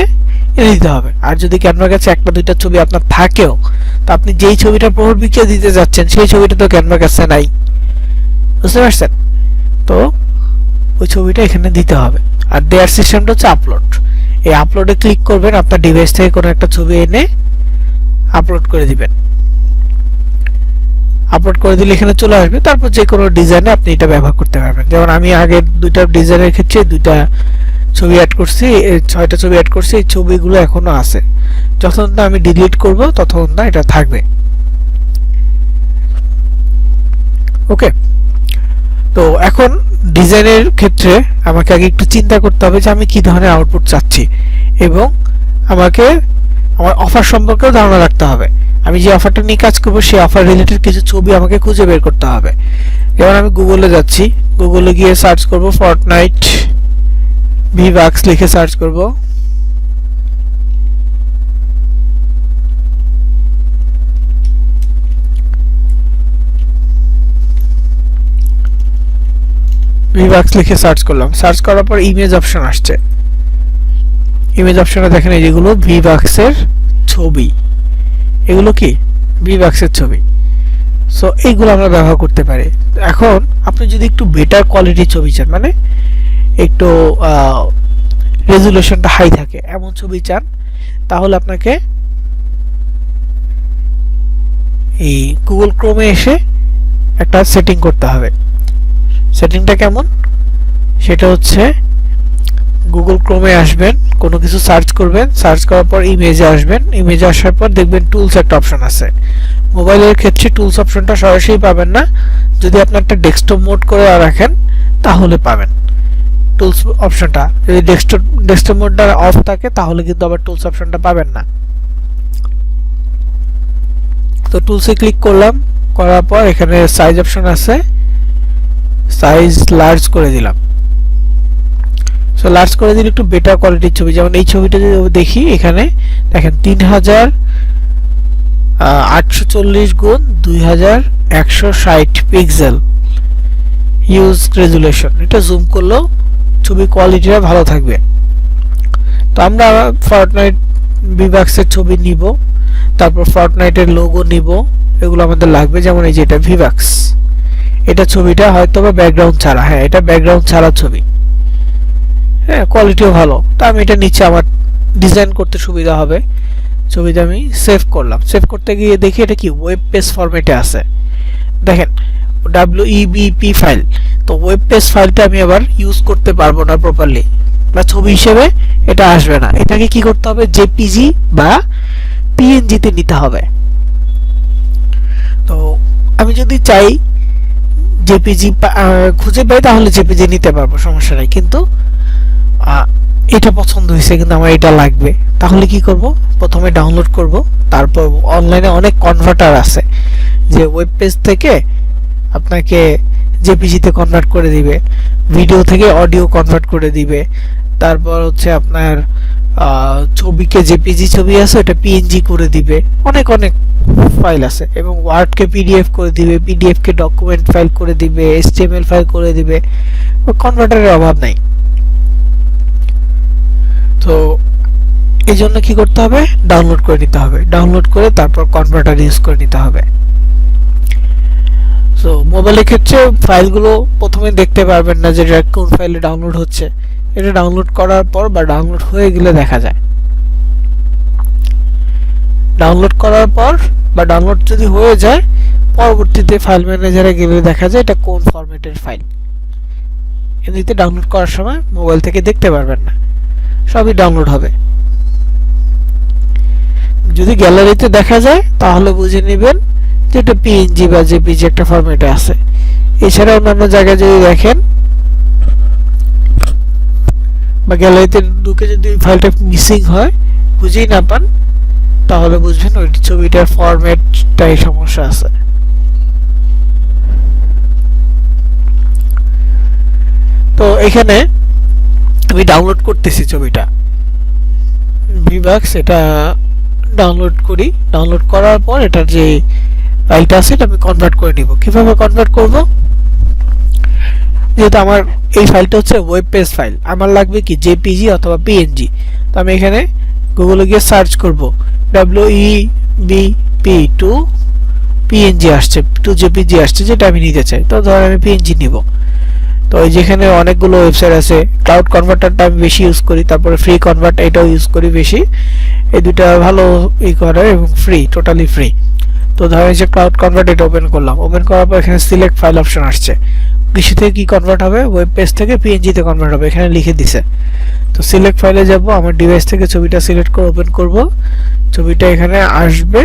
এনে দিতে হবে। আর যদি ক্যানভার কাছে একটা দুইটা ছবি আপনার থাকেও, তো আপনি যেই ছবিটা প্রোফাইল পিকচার দিতে যাচ্ছেন সেই ছবিটা তো ক্যানভার কাছে নাই, বুঝতে পারছেন? তো ওই ছবিটা এখানে দিতে হবে। আর দেয়ার সিস্টেমটা হচ্ছে আপলোড। এই আপলোডে ক্লিক করবেন, আপনার ডিভাইস থেকে কোনো একটা ছবি এনে আপলোড করে দিবেন। আপলোড করে দিলে এখানে চলে আসবে, তারপর যে কোনো ডিজাইনে আপনি এটা ব্যবহার করতে পারবেন। যেমন আমি আগে দুইটা ডিজাইনের ক্ষেত্রে দুইটা ছবি অ্যাড করছি, 6টা ছবি অ্যাড করছি, এই ছবিগুলো এখনো আছে। যখন না আমি ডিলিট করব তখন না এটা থাকবে। ওকে, তো এখন ডিজাইনের ক্ষেত্রে আমাকে আগে একটু চিন্তা করতে হবে যে আমি কি ধরনের আউটপুট চাচ্ছি, এবং আমাকে আমার অফার সম্পর্কেও ধারণা রাখতে হবে। আমি যে অফারটা নিয়ে কাজ করবো সেই অফার রিলেটেড কিছু ছবি আমাকে খুঁজে বের করতে হবে। যেমন আমি গুগলে যাচ্ছি, গুগলে গিয়ে সার্চ করব ফর্টনাইট ভিভাক্স লিখে সার্চ করব। ভিভাক্স লিখে সার্চ করলাম, সার্চ করার পর ইমেজ অপশন আসছে। ইমেজ অপশনে দেখেন এই যেগুলো ভিভাক্সের ছবি, এগুলো কি ভিভাক্সের ছবি। সো এইগুলো আমরা ব্যবহার করতে পারি। এখন আপনি যদি একটু বেটার কোয়ালিটির ছবি চান, মানে একটু রেজুলেশনটা হাই থাকে এমন ছবি চান, তাহলে আপনাকে এই গুগল ক্রোমে এসে একটা সেটিং করতে হবে। সেটিংটা কেমন, সেটা হচ্ছে গুগল ক্রোমে আসবেন, কোনো কিছু সার্চ করবেন, সার্চ করার পর ইমেজে আসবেন, ইমেজে আসার পর দেখবেন টুলস একটা অপশন আছে। মোবাইলের ক্ষেত্রে টুলস অপশনটা সরাসরি পাবেন না, যদি আপনি একটা ডেস্কটপ মোড করে রাখেন তাহলে পাবেন টুলস অপশনটা। যদি ডেস্কটপ মোডটা অফ থাকে তাহলে কিন্তু আবার টুলস অপশনটা পাবেন না। তো টুলসে ক্লিক করলাম, করার পর এখানে সাইজ অপশন আছে, সাইজ লার্জ করে দিলাম। সো লার্জ করে দিলে একটু বেটার কোয়ালিটির ছবি, যেমন এই ছবিটা যদি দেখি এখানে দেখেন 3840 গুণ 2160 পিক্সেল হিউজ রেজুলেশন। এটা জুম করলেও ছবি কোয়ালিটিটা ভালো থাকবে। তো আমরা ফর্টনাইট ভিভাক্সের ছবি নিব, তারপর ফর্টনাইটের লোগো নিব, এগুলো আমাদের লাগবে। যেমন এই যে এটা ভিভাক্স, এটা ছবিটা হয়তো বা ব্যাকগ্রাউন্ড ছাড়া, হ্যাঁ এটা ব্যাকগ্রাউন্ড ছাড়া ছবি, হ্যাঁ কোয়ালিটিও ভালো। তো আমি এটা নিচে আমার ডিজাইন করতে সুবিধা হবে। ছবিটা আমি সেভ করলাম, সেভ করতে গিয়ে দেখি এটা কি ওয়েব পেজ ফরম্যাটে আছে। দেখেন WEBP ফাইল, তো ওয়েব পেজ ফাইলটা আমি আবার ইউজ করতে পারবো না প্রপারলি, বা ছবি হিসেবে এটা আসবে না। এটাকে কি করতে হবে, জেপিজি বা পিএনজি তে নিতে হবে। তো আমি যদি চাই জেপিজি খুঁজে পাই তাহলে জেপিজি নিতে পারবো, সমস্যা নাই। কিন্তু এটা পছন্দ হয়েছে, কিন্তু আমার এটা লাগবে, তাহলে কি করব, প্রথমে ডাউনলোড করব, তারপর অনলাইনে অনেক কনভার্টার আছে যে ওয়েব পেজ থেকে আপনাকে জেপিজি তে কনভার্ট করে দিবে, ভিডিও থেকে অডিও কনভার্ট করে দিবে, তারপর হচ্ছে আপনার ছবিকে জেপিজি ছবি আছে এটা পিএনজি করে দিবে, অনেক অনেক ফাইল আছে। এবং ওয়ার্ডকে পিডিএফ করে দিবে, পিডিএফ কে ডকুমেন্ট ফাইল করে দিবে, এইচটিএমএল ফাইল করে দিবে, কনভার্টারের অভাব নাই। তো এই জন্য কি করতে হবে, ডাউনলোড করে নিতে হবে, ডাউনলোড করে তারপর কনভার্টার ইউজ করে নিতে হবে। সো মোবাইলের ক্ষেত্রে ফাইলগুলো প্রথমে দেখতে পারবেন না যে কোন ফাইলে ডাউনলোড হচ্ছে, এটা ডাউনলোড করার পর বা ডাউনলোড হয়ে গেলে দেখা যায়। ডাউনলোড করার পর বা ডাউনলোড যদি হয়ে যায়, পরবর্তীতে ফাইল ম্যানেজারে গেলে দেখা যায় এটা কোন ফরম্যাটের ফাইল। এমনিতে ডাউনলোড করার সময় মোবাইল থেকে দেখতে পারবেন না, সবই ডাউনলোড হবে। যদি গ্যালারিতে দেখা যায় তাহলে বুঝে নেবেন যে এটা পিএনজি বা জেপিজি একটা ফরম্যাটে আছে। এছাড়া অন্যান্য জায়গায় যদি দেখেন বা গ্যালারিতে ঢুকে যদি ফাইলটা মিসিং হয়, বুঝেই না পান, তাহলে বুঝবেন ওই ছবিটার ফরম্যাটটাই সমস্যা আছে। তো এখানে আমি ডাউনলোড করতেছি ছবিটা ভিভাক্স, এটা ডাউনলোড করি, ডাউনলোড করার পর এটার যে ফাইলটা আছে এটা আমি কনভার্ট করে নিব। কিভাবে কনভার্ট করব, যেহেতু আমার এই ফাইলটা হচ্ছে ওয়েব পেজ ফাইল, আমার লাগবে কি জেপিজি অথবা পিএনজি। তো আমি এখানে গুগলে গিয়ে সার্চ করব WEBP টু পিএনজি আসছে, টু জেপিজি আসছে, যেটা আমি নিতে চাই। তো ধর আমি পিএনজি নিব। তো এই যেখানে অনেকগুলো ওয়েবসাইট আছে, ক্লাউড কনভার্টারটা আমি বেশি ইউজ করি, তারপরে ফ্রি কনভার্ট এটাও ইউজ করি বেশি, এই দুটো ভালো করে এবং ফ্রি, টোটালি ফ্রি। তো ধরেন যে ক্লাউড কনভার্ট এটা ওপেন করলাম, ওপেন করার পর এখানে সিলেক্ট ফাইল অপশন আসছে, কৃষি থেকে কি কনভার্ট হবে, ওয়েব পেজ থেকে পিএনজি তে কনভার্ট হবে, এখানে লিখে দিছে। তো সিলেক্ট ফাইলে যাব, আমার ডিভাইস থেকে ছবিটা সিলেক্ট করে ওপেন করব, ছবিটা এখানে আসবে,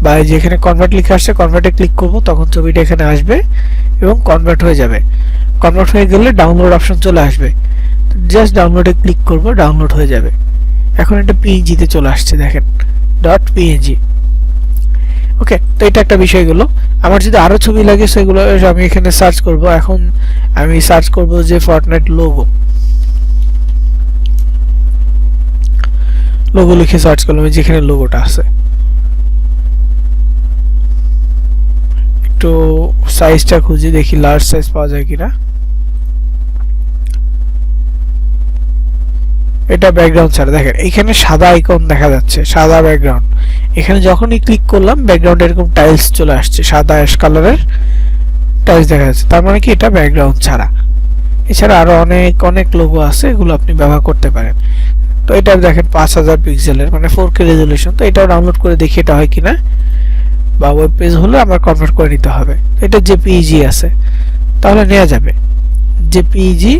বা যেখানে কনভার্ট লিখে আসছে কনভার্টে ক্লিক করব, তখন ছবিটা এখানে আসবে এবং কনভার্ট হয়ে যাবে। কনভার্ট হয়ে গেলে ডাউনলোড অপশন চলে আসবে, জাস্ট ডাউনলোডে ক্লিক করব, ডাউনলোড হয়ে যাবে। এখন এটা পিএনজি তে চলে আসছে, দেখেন .png। ওকে, তো এটা একটা বিষয় গেল। আমার যদি আরো ছবি লাগে সেগুলো আমি এখানে সার্চ করব। এখন আমি সার্চ করব যে ফর্টনাইট লোগো, লোগো লিখে সার্চ করলাম, যেখানে লোগোটা আছে। একটু সাইজটা খুঁজে দেখি লার্জ সাইজ পাওয়া যায় কিনা। এটা ব্যাকগ্রাউন্ড ছাড়া। দেখেন এখানে সাদা আইকন দেখা যাচ্ছে, সাদা ব্যাকগ্রাউন্ড। এখানে যখনই ক্লিক করলাম ব্যাকগ্রাউন্ডে এরকম টাইলস চলে আসছে, সাদা অ্যাশ কালারের টাইলস দেখা যাচ্ছে, তার মানে কি এটা ব্যাকগ্রাউন্ড ছাড়া। এছাড়া আরো অনেক অনেক লোগো আছে, এগুলো আপনি ব্যবহার করতে পারেন। তো এটা দেখেন 5000 পিক্সেলের, মানে 4K রেজোলিউশন। তো এটাও ডাউনলোড করে দেখি এটা হয় কিনা, বা ওয়েব পেজ হলে আমার কনভার্ট করে নিতে হবে। এটা জেপিইজি আছে, তাহলে নেওয়া যাবে। জেপিইজি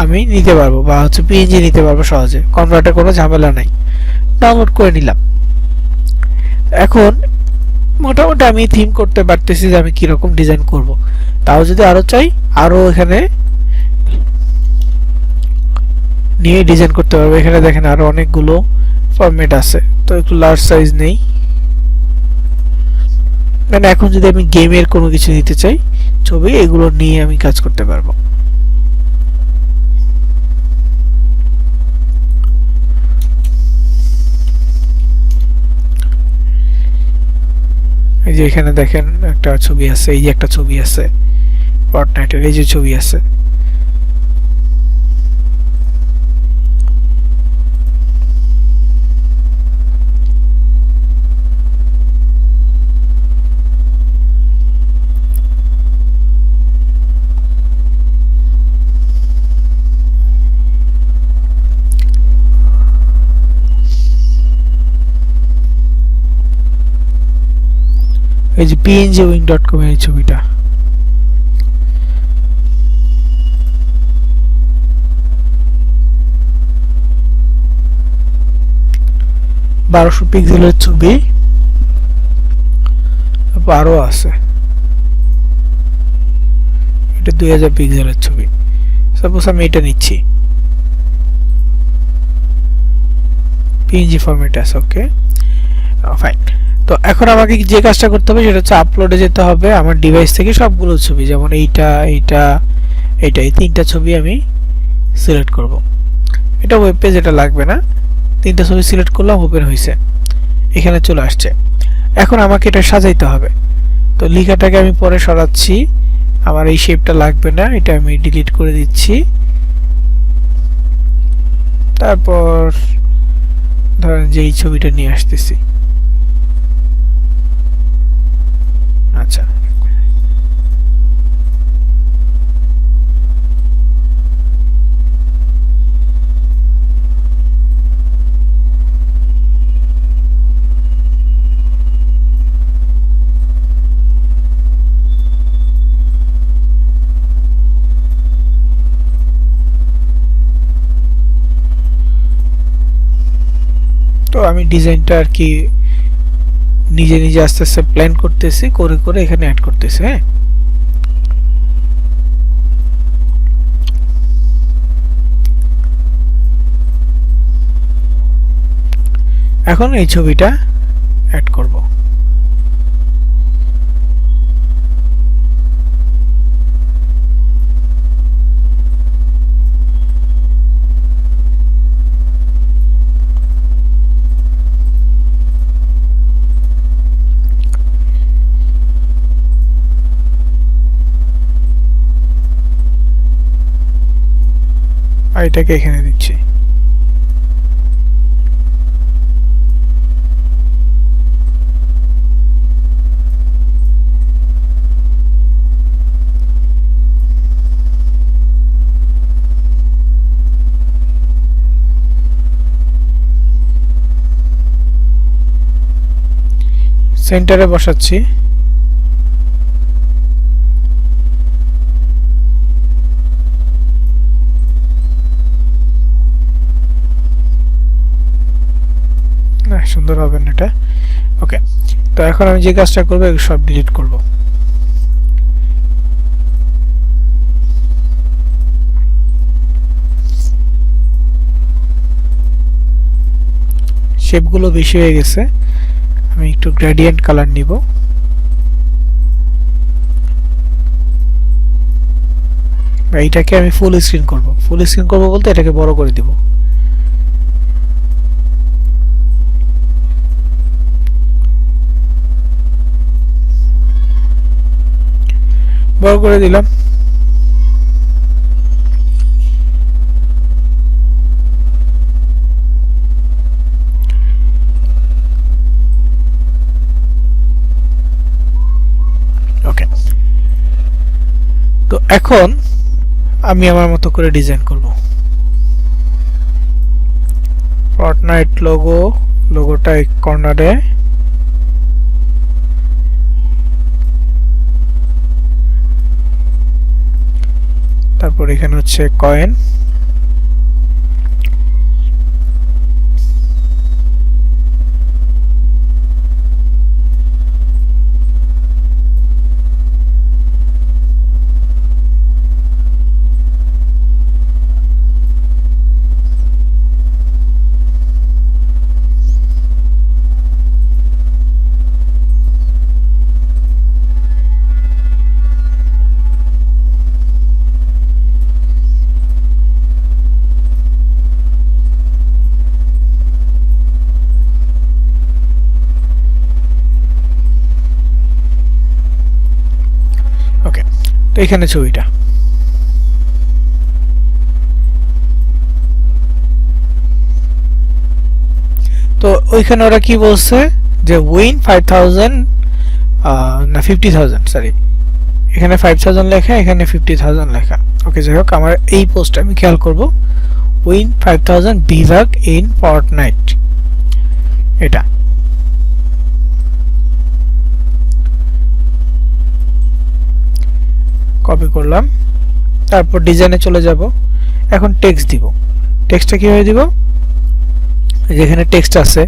আমি নিতে পারবো, বা হচ্ছে পিএনজি নিতে পারবো সহজে, কনভার্টের কোনো ঝামেলা নাই। ডাউনলোড করে নিলাম। এখন মোটামুটি আমি থিম করতে পারতেছি যে আমি কিরকম ডিজাইন করব। তাও যদি আরো চাই, আরো এখানে নিয়ে ডিজাইন করতে পারবো। এখানে দেখেন আরো অনেকগুলো ফরম্যাট আছে, তো একটু লার্জ সাইজ নেই। মানে এখন যদি আমি গেমের কোনো কিছু দিতে চাই ছবি, এগুলো নিয়ে আমি কাজ করতে পারবো। এই যে এখানে দেখেন একটা ছবি আছে, এই যে একটা ছবি আছে ফর্টনাইটের, এই যে ছবি আছে। এই যে pngwing.com এর ছবিটা, বারোশো পিক্সেলের ছবি। আরো আছে, এটা 2000 পিক্সেলের ছবি। সাপোজ আমি এটা নিচ্ছি, পিএনজি ফরম্যাটে আছে। ওকে, ফাইন। তো এখন আমাকে যে কাজটা করতে হবে সেটা হচ্ছে আপলোডে যেতে হবে আমার ডিভাইস থেকে সবগুলো ছবি, যেমন এইটা এইটা এইটা, এই তিনটা ছবি আমি সিলেক্ট করব। এটা ওয়েব পেজ, এটা লাগবে না। তিনটা ছবি সিলেক্ট করলাম, ওপেন হয়েছে, এখানে চলে আসছে। এখন আমাকে এটা সাজাইতে হবে। তো লেখাটাকে আমি পরে সরাচ্ছি, আমার এই শেপটা লাগবে না, এটা আমি ডিলিট করে দিচ্ছি। তারপর ধরেন যে এই ছবিটা নিয়ে আসতেছি। আচ্ছা, তো আমি ডিজাইনটা আর কি নিজে নিজে আস্তে আস্তে প্ল্যান করতেছি, করে করে এখানে অ্যাড করতেছি। হ্যাঁ, এখন এই ছবিটা অ্যাড করব। আর এটাকে এখানে দিচ্ছি। সেন্টারে বসাচ্ছি। না, সুন্দর হবে না এটা। ওকে, তো এখন আমি যে কাজটা করবো এগুলো সব ডিলিট করব। শেপগুলো বেশি হয়ে গেছে, আমি একটু গ্রেডিয়েন্ট কালার নিব। এইটাকে আমি ফুল স্ক্রিন করব। ফুল স্ক্রিন করব বলতে এটাকে বড় করে দিব। বড় করে দিলাম। এখন আমি আমার মতো করে ডিজাইন করব। ফর্টনাইট লোগোটা এক কর্নারে, তারপর এখানে হচ্ছে কয়েন, ওকে। তো এখানে ছবিটা, তো ওইখানে ওরা কি বলছে যে উইন 5000 না 50000, সরি এখানে 5000 লেখা, এখানে 50000 লেখা। ওকে, যাই হোক আমার এই পোস্টটা আমি খেয়াল করব, উইন 5000 বিভাগ ইন ফর্টনাইট, এটা কপি করলাম। তারপর ডিজাইনে চলে যাব। এখন টেক্সট দিব। টেক্সটটা কিভাবে দিব? যেখানে টেক্সট আছে,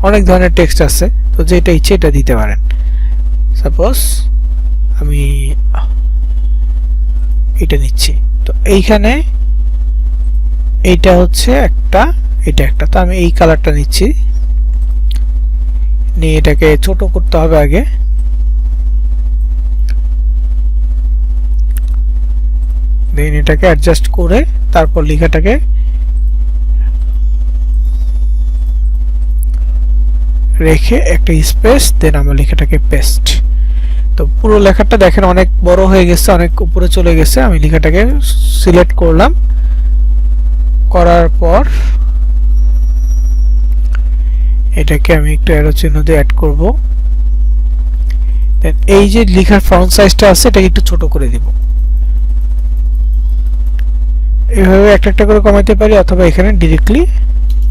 অনেক ধরনের টেক্সট আছে, তো যেটা ইচ্ছে এটা দিতে পারেন। সাপোজ আমি এটা নিচ্ছি, তো এইখানে এইটা হচ্ছে একটা, এটা একটা, তো আমি এই কালারটা নিচ্ছি, নিয়ে এটাকে ছোট করতে হবে আগে। দেন এটাকে অ্যাডজাস্ট করে তারপর লেখাটাকে রেখে একটা স্পেস, দেন আমার লেখাটাকে পেস্ট। তো পুরো লেখাটা দেখেন অনেক বড় হয়ে গেছে, অনেক উপরে চলে গেছে। আমি লেখাটাকে সিলেক্ট করলাম, করার পর এটাকে আমি একটু অ্যারো চিহ্ন দিয়ে অ্যাড করব। দেন এই যে লেখার ফন্ট সাইজটা আছে এটাকে একটু ছোট করে দিব। এভাবে একটা একটা করে কমাইতে পারি, অথবা এখানে ডাইরেক্টলি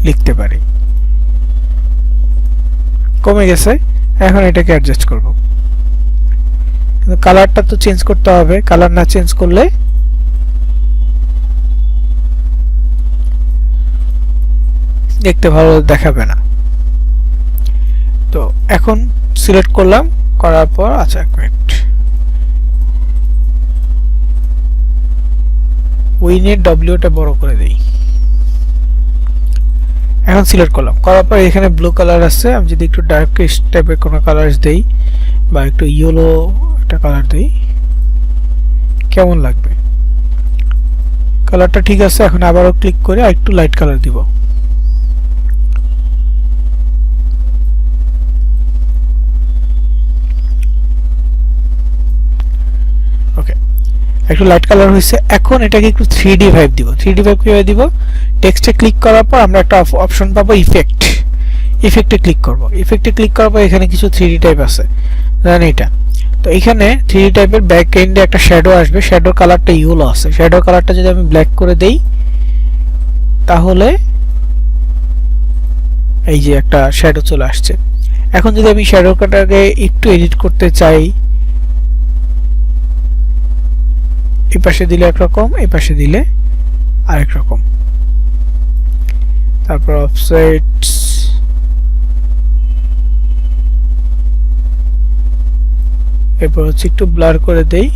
লিখতে পারি। কমে গেছে, এখন এটাকে অ্যাডজাস্ট করব। কিন্তু কালারটা তো চেঞ্জ করতে হবে, কালার না চেঞ্জ করলে দেখতে ভালো দেখাবে না। তো এখন সিলেক্ট করলাম, করার পর আচ্ছা এক মিনিট, উইনের ডব্লিউটা বড় করে দেই। এখন সিলেক্ট করলাম, করার পর এখানে ব্লু কালার আছে, আমি যদি একটু ডার্কিশ টাইপের কোনো কালার দেই বা একটু ইয়েলো একটা কালার দেই, কেমন লাগবে? কালারটা ঠিক আছে। এখন আবারও ক্লিক করে একটু লাইট কালার দিব। ওকে, একটু লাইট কালার হয়েছে। এখন এটাকে একটু 3D ভাইব দিব। 3D ভাইব কিভাবে দিব? টেক্সটে ক্লিক করার পর আমরা একটা অপশন পাবো ইফেক্ট, ইফেক্টে ক্লিক করব। ইফেক্টে ক্লিক করার পর এখানে কিছু 3D টাইপ আছে, জানেন এটা। তো এখানে 3D টাইপের ব্যাক এন্ডে একটা শ্যাডো আসবে, শ্যাডোর কালারটা ইয়েলো আছে। শ্যাডোর কালারটা যদি আমি ব্ল্যাক করে দেই, তাহলে এই যে একটা শ্যাডো চলে আসছে। এখন যদি আমি শ্যাডোটাকে একটু এডিট করতে চাই, এই পাশে দিলে একরকম, এই পাশে দিলে আরেক রকম। তারপর অফসেটস, এরপর হচ্ছে একটু ব্লার করে দেই।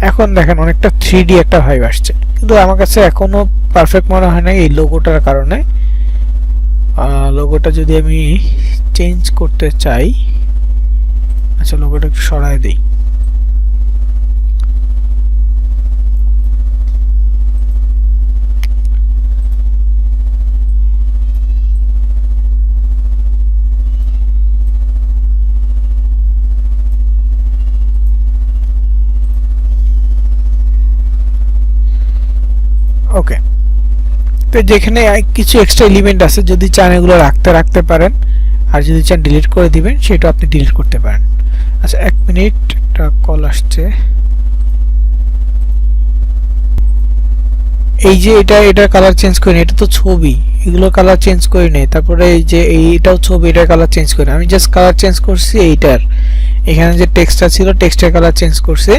এখন দেখেন অনেকটা 3D একটা ভাইব আসছে, কিন্তু আমার কাছে এখনো পারফেক্ট মনে হয় না এই লোগোটার কারণে। লোগোটা যদি আমি চেঞ্জ করতে চাই, আচ্ছা লোগোটা একটু সরায় দেই। ওকে। তো যেখানে কিছু এক্সট্রা এলিমেন্ট আছে, যদি চান এগুলো রাখতে পারেন, আর যদি চান ডিলিট করে দিবেন সেটা আপনি ডিলিট করতে পারেন। আচ্ছা 1 মিনিট, একটা কল আসছে। এই যে এটা কালার চেঞ্জ করে নেই, এটা তো ছবি, এগুলো কালার চেঞ্জ করে নেই। তারপরে এই যে এইটাও ছবি, এটার কালার চেঞ্জ করে, আমি জাস্ট কালার চেঞ্জ করছি এইটার। এখানে যে টেক্সটটা ছিল টেক্সটের কালার চেঞ্জ করছে।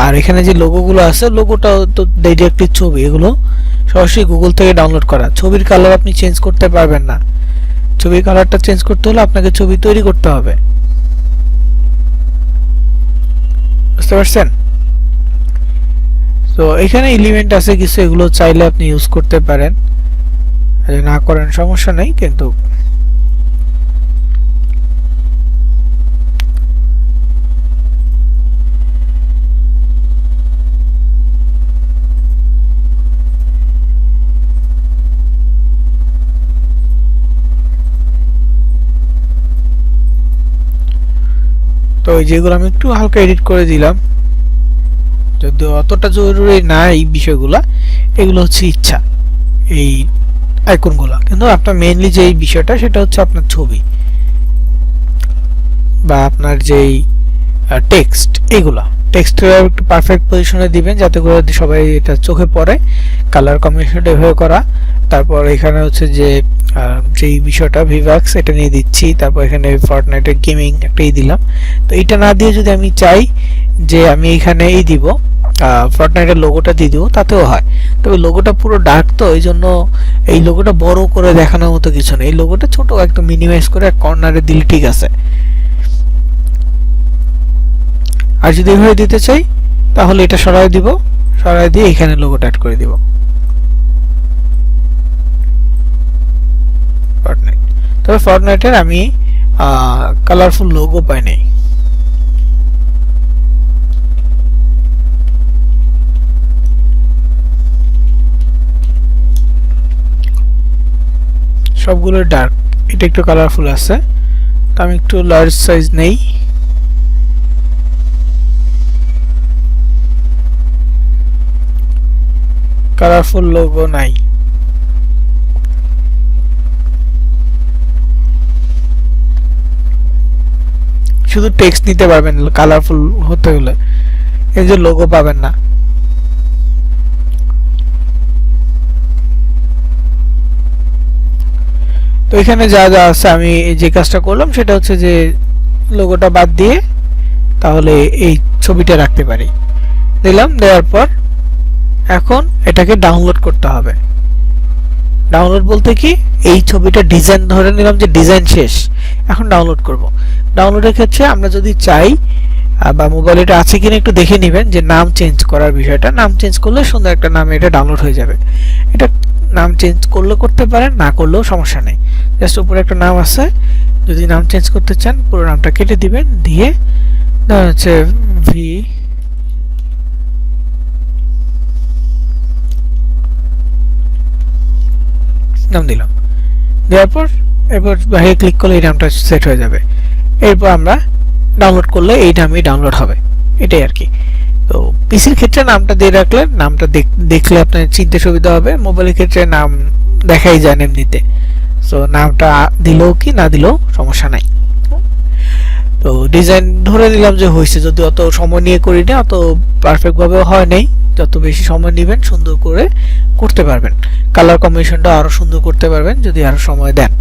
আর এখানে যে লোগোগুলো আছে, লোগোটাও তো ডাইরেক্টলি ছবি, এগুলো সরাসরি গুগল থেকে ডাউনলোড করা। ছবির কালার আপনি চেঞ্জ করতে পারবেন না। ছবির কালারটা চেঞ্জ করতে হলে আপনাকে ছবি তৈরি করতে হবে। বুঝতে পারছেন? তো এখানে এলিমেন্ট আছে কিছু, এগুলো চাইলে আপনি ইউজ করতে পারেন, না করেন সমস্যা নেই। কিন্তু তো এই যেগুলো আমি একটু হালকা এডিট করে দিলাম, যদিও অতটা জরুরি না এই বিষয়গুলো, এগুলো হচ্ছে ইচ্ছা এই আইকনগুলো। কিন্তু আপনার মেইনলি যে বিষয়টা সেটা হচ্ছে আপনার ছবি বা আপনার যেই টেক্সট, এগুলা টেক্সটটা একটু পারফেক্ট পজিশনে দিবেন যাতে করে সবাই এটা চোখে পড়ে। কালার কম্বিনেশনটা এভাবে করা। তারপর এখানে হচ্ছে যে যেই বিষয়টা ভিভাক্স, এটা নিয়ে দিচ্ছি। তারপর এখানে ফর্টনাইটের গেমিং একটাই দিলাম। তো এটা না দিয়ে যদি আমি চাই যে আমি এখানে এই দিব ফর্টনাইটের লোগোটা দিয়ে দিব, তাতেও হয়। তবে লোগোটা পুরো ডার্ক, তো এই জন্য এই লোগোটা বড় করে দেখানোর মতো কিছু নেই। এই লোগোটা ছোট একদম মিনিমাইজ করে এক কর্নারে দিলে ঠিক আছে। আর যদি এভাবে দিতে চাই তাহলে এটা সরাই দিব, সরাই দিয়ে এখানে লোগোটা অ্যাড করে দিব ফর্টনাইট। তবে ফর্টনাইটের আমি কালারফুল লোগো পাই নাই। সবগুলো ডার্ক, এটা একটু কালারফুল আছে। তো আমি একটু লার্জ সাইজ নেই। কালারফুল লোগো নাই। শুধু টেক্সট নিতে পারবেন কালারফুল হতে হলে, এই যে লোগো পাবেন না। তো এখানে যা যা আছে আমি যে কাজটা করলাম সেটা হচ্ছে যে লোগোটা বাদ দিয়ে তাহলে এই ছবিটা রাখতে পারি। দিলাম, দেওয়ার পর এখন এটাকে ডাউনলোড করতে হবে। ডাউনলোড বলতে কি, এই ছবিটা ডিজাইন ধরে নিলাম যে ডিজাইন শেষ, এখন ডাউনলোড করব। ডাউনলোডের ক্ষেত্রে আমরা যদি চাই বা মোবাইলে এটা আছে কিনা একটু দেখে নেবেন যে নাম চেঞ্জ করার বিষয়টা। নাম চেঞ্জ করলে সুন্দর একটা নামে এটা ডাউনলোড হয়ে যাবে। এটা নাম চেঞ্জ করলে করতে পারেন, না করলেও সমস্যা নেই। জাস্ট উপরে একটা নাম আছে, যদি নাম চেঞ্জ করতে চান পুরো নামটা কেটে দিবেন, দিয়ে হচ্ছে ভি নাম দিলাম। দেওয়ার পর এরপর বাইরে ক্লিক করলে এই নামটা সেট হয়ে যাবে। এরপর আমরা ডাউনলোড করলে এই নামই ডাউনলোড হবে, এটাই আর কি। তো পিসির ক্ষেত্রে নামটা দিয়ে রাখলে নামটা দেখলে আপনার চিনতে সুবিধা হবে। মোবাইলের ক্ষেত্রে নাম দেখাই যায় এমনিতে, সো নামটা দিলেও কি না দিলেও সমস্যা নাই। তো ডিজাইন ধরে নিলাম যে হয়েছে, যদি অত সময় নিয়ে করি না, অত পারফেক্ট ভাবে হয় নাই। যত বেশি সময় নেবেন সুন্দর করে করতে পারবেন, কালার কম্বিনেশনটা আরো সুন্দর করতে পারবেন যদি আরো সময় দেন।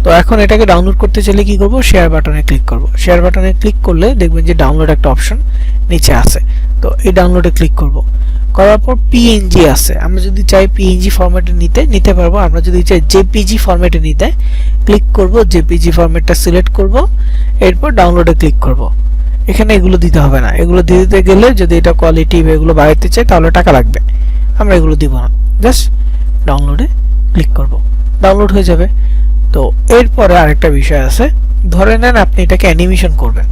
তো এখন এটাকে ডাউনলোড করতে চাইলে কি করব, শেয়ার বাটনে ক্লিক করব। শেয়ার বাটনে ক্লিক করলে দেখবেন যে ডাউনলোড একটা অপশন নিচে আছে। তো এই ডাউনলোডে ক্লিক করব, করার পর পিএনজি আছে। আমরা যদি চাই পিএনজি ফরম্যাটে নিতে পারবো। আমরা যদি চাই জেপিজি ফরম্যাটে নিতে ক্লিক করব, জেপিজি ফরম্যাটটা সিলেক্ট করব, এরপর ডাউনলোডে ক্লিক করব। এখানে এগুলো দিতে হবে না, এগুলো দিতে গেলে যদি এটা কোয়ালিটি এগুলো বাড়াতে চাই তাহলে টাকা লাগবে, আমরা এগুলো দিব না। জাস্ট ডাউনলোডে ক্লিক করব, ডাউনলোড হয়ে যাবে। তো এরপরে আরেকটা বিষয় আছে, ধরে নেন আপনি এটাকে অ্যানিমেশন করবেন।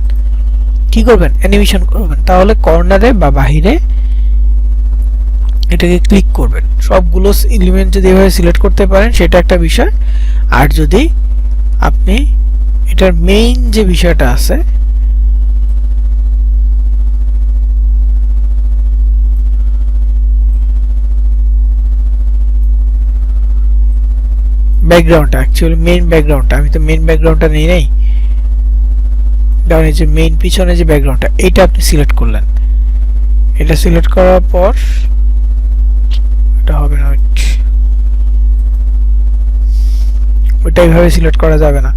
কি করবেন, অ্যানিমেশন করবেন, তাহলে কর্নারে বা বাহিরে এটাকে ক্লিক করবেন। সবগুলো এলিমেন্ট যদি এভাবে সিলেক্ট করতে পারেন সেটা একটা বিষয়। আর যদি আপনি এটার মেইন যে বিষয়টা আছে, ব্যাকগ্রাউন্ডটা, অ্যাকচুয়ালি মেইন ব্যাকগ্রাউন্ডটা, আমি তো মেইন ব্যাকগ্রাউন্ডটা নেই নাই। ডাউনে যে মেইন পিছনে যে ব্যাকগ্রাউন্ডটা, এটা আপনি সিলেক্ট করলেন। এটা সিলেক্ট করার পর এটা হবে না, ওটা এইভাবে সিলেক্ট করা যাবে না,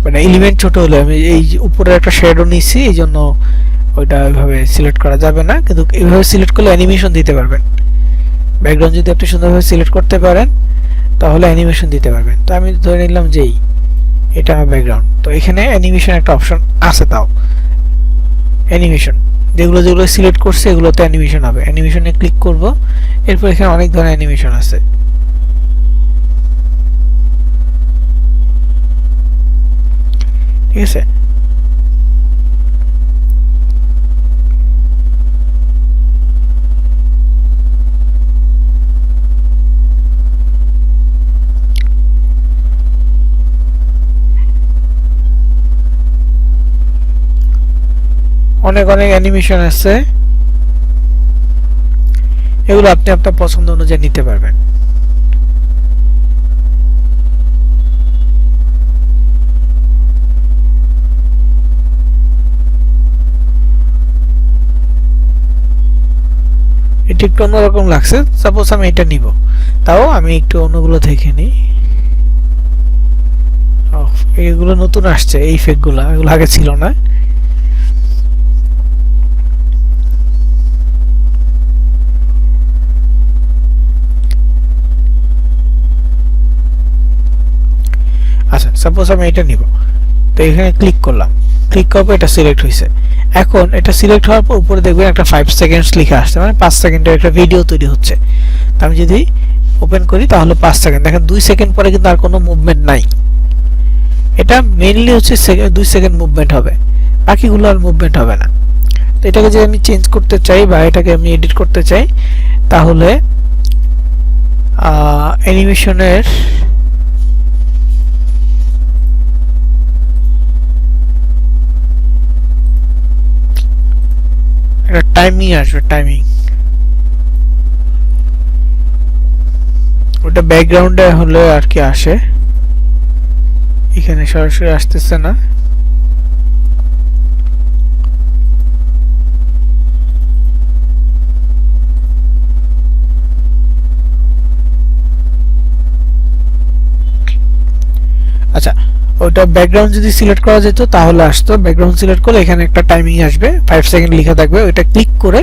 মানে এলিমেন্ট ছোট হলে আমি এই উপরে একটা শ্যাডো নিছি, এই জন্য ওইটা ওইভাবে সিলেক্ট করা যাবে না। কিন্তু এইভাবে সিলেক্ট করলে অ্যানিমেশন দিতে পারবেন। ব্যাকগ্রাউন্ড যদি আপনি সুন্দরভাবে সিলেক্ট করতে পারেন তাহলে অ্যানিমেশন দিতে পারবেন। তো আমি ধরে নিলাম যে এটা আমার ব্যাকগ্রাউন্ড, তো এখানে অ্যানিমেশন একটা অপশন আছে, তাও অ্যানিমেশন যেগুলো যেগুলো সিলেক্ট করছে এগুলোতে অ্যানিমেশন হবে। অ্যানিমেশনে ক্লিক করব, এরপর এখানে অনেক ধরনের অ্যানিমেশন আছে। ঠিক আছে, অনেক অনেক অ্যানিমেশন আছে, এগুলো আপনি আপনার পছন্দ অনুযায়ী নিতে পারবেন। এটা একটু অন্যরকম লাগছে, সাপোজ আমি এটা নিব, তাও আমি একটু অন্যগুলো দেখে নিই। এগুলো নতুন আসছে, এই ফেকগুলো, এগুলো আগে ছিল না। আচ্ছা, সাপোজ আমি এটা নিব, তো এখানে ক্লিক করলাম, ক্লিক করার পর এটা সিলেক্ট হয়েছে। এখন এটা সিলেক্ট হওয়ার পর উপরে দেখবেন একটা 5 সেকেন্ডস লেখা আসছে, মানে 5 সেকেন্ডের একটা ভিডিও তৈরি হচ্ছে। তো আমি যদি ওপেন করি তাহলে 5 সেকেন্ড, দেখেন 2 সেকেন্ড পরে কিন্তু আর কোনো মুভমেন্ট নাই। এটা মেইনলি হচ্ছে 2 সেকেন্ড মুভমেন্ট হবে, বাকিগুলো আর মুভমেন্ট হবে না। তো এটাকে যদি আমি চেঞ্জ করতে চাই বা এটাকে আমি এডিট করতে চাই তাহলে অ্যানিমেশনের একটা টাইমিং আসবে, টাইমিং, ওটা ব্যাকগ্রাউন্ডে হলে আর কি আসে, এখানে সরাসরি আসতেছে না। আচ্ছা, ওটা ব্যাকগ্রাউন্ড যদি সিলেক্ট করা যেত তাহলে আসতো। ব্যাকগ্রাউন্ড সিলেক্ট করলে এখানে একটা টাইমিং আসবে, 5 সেকেন্ড লেখা থাকবে, ওটা ক্লিক করে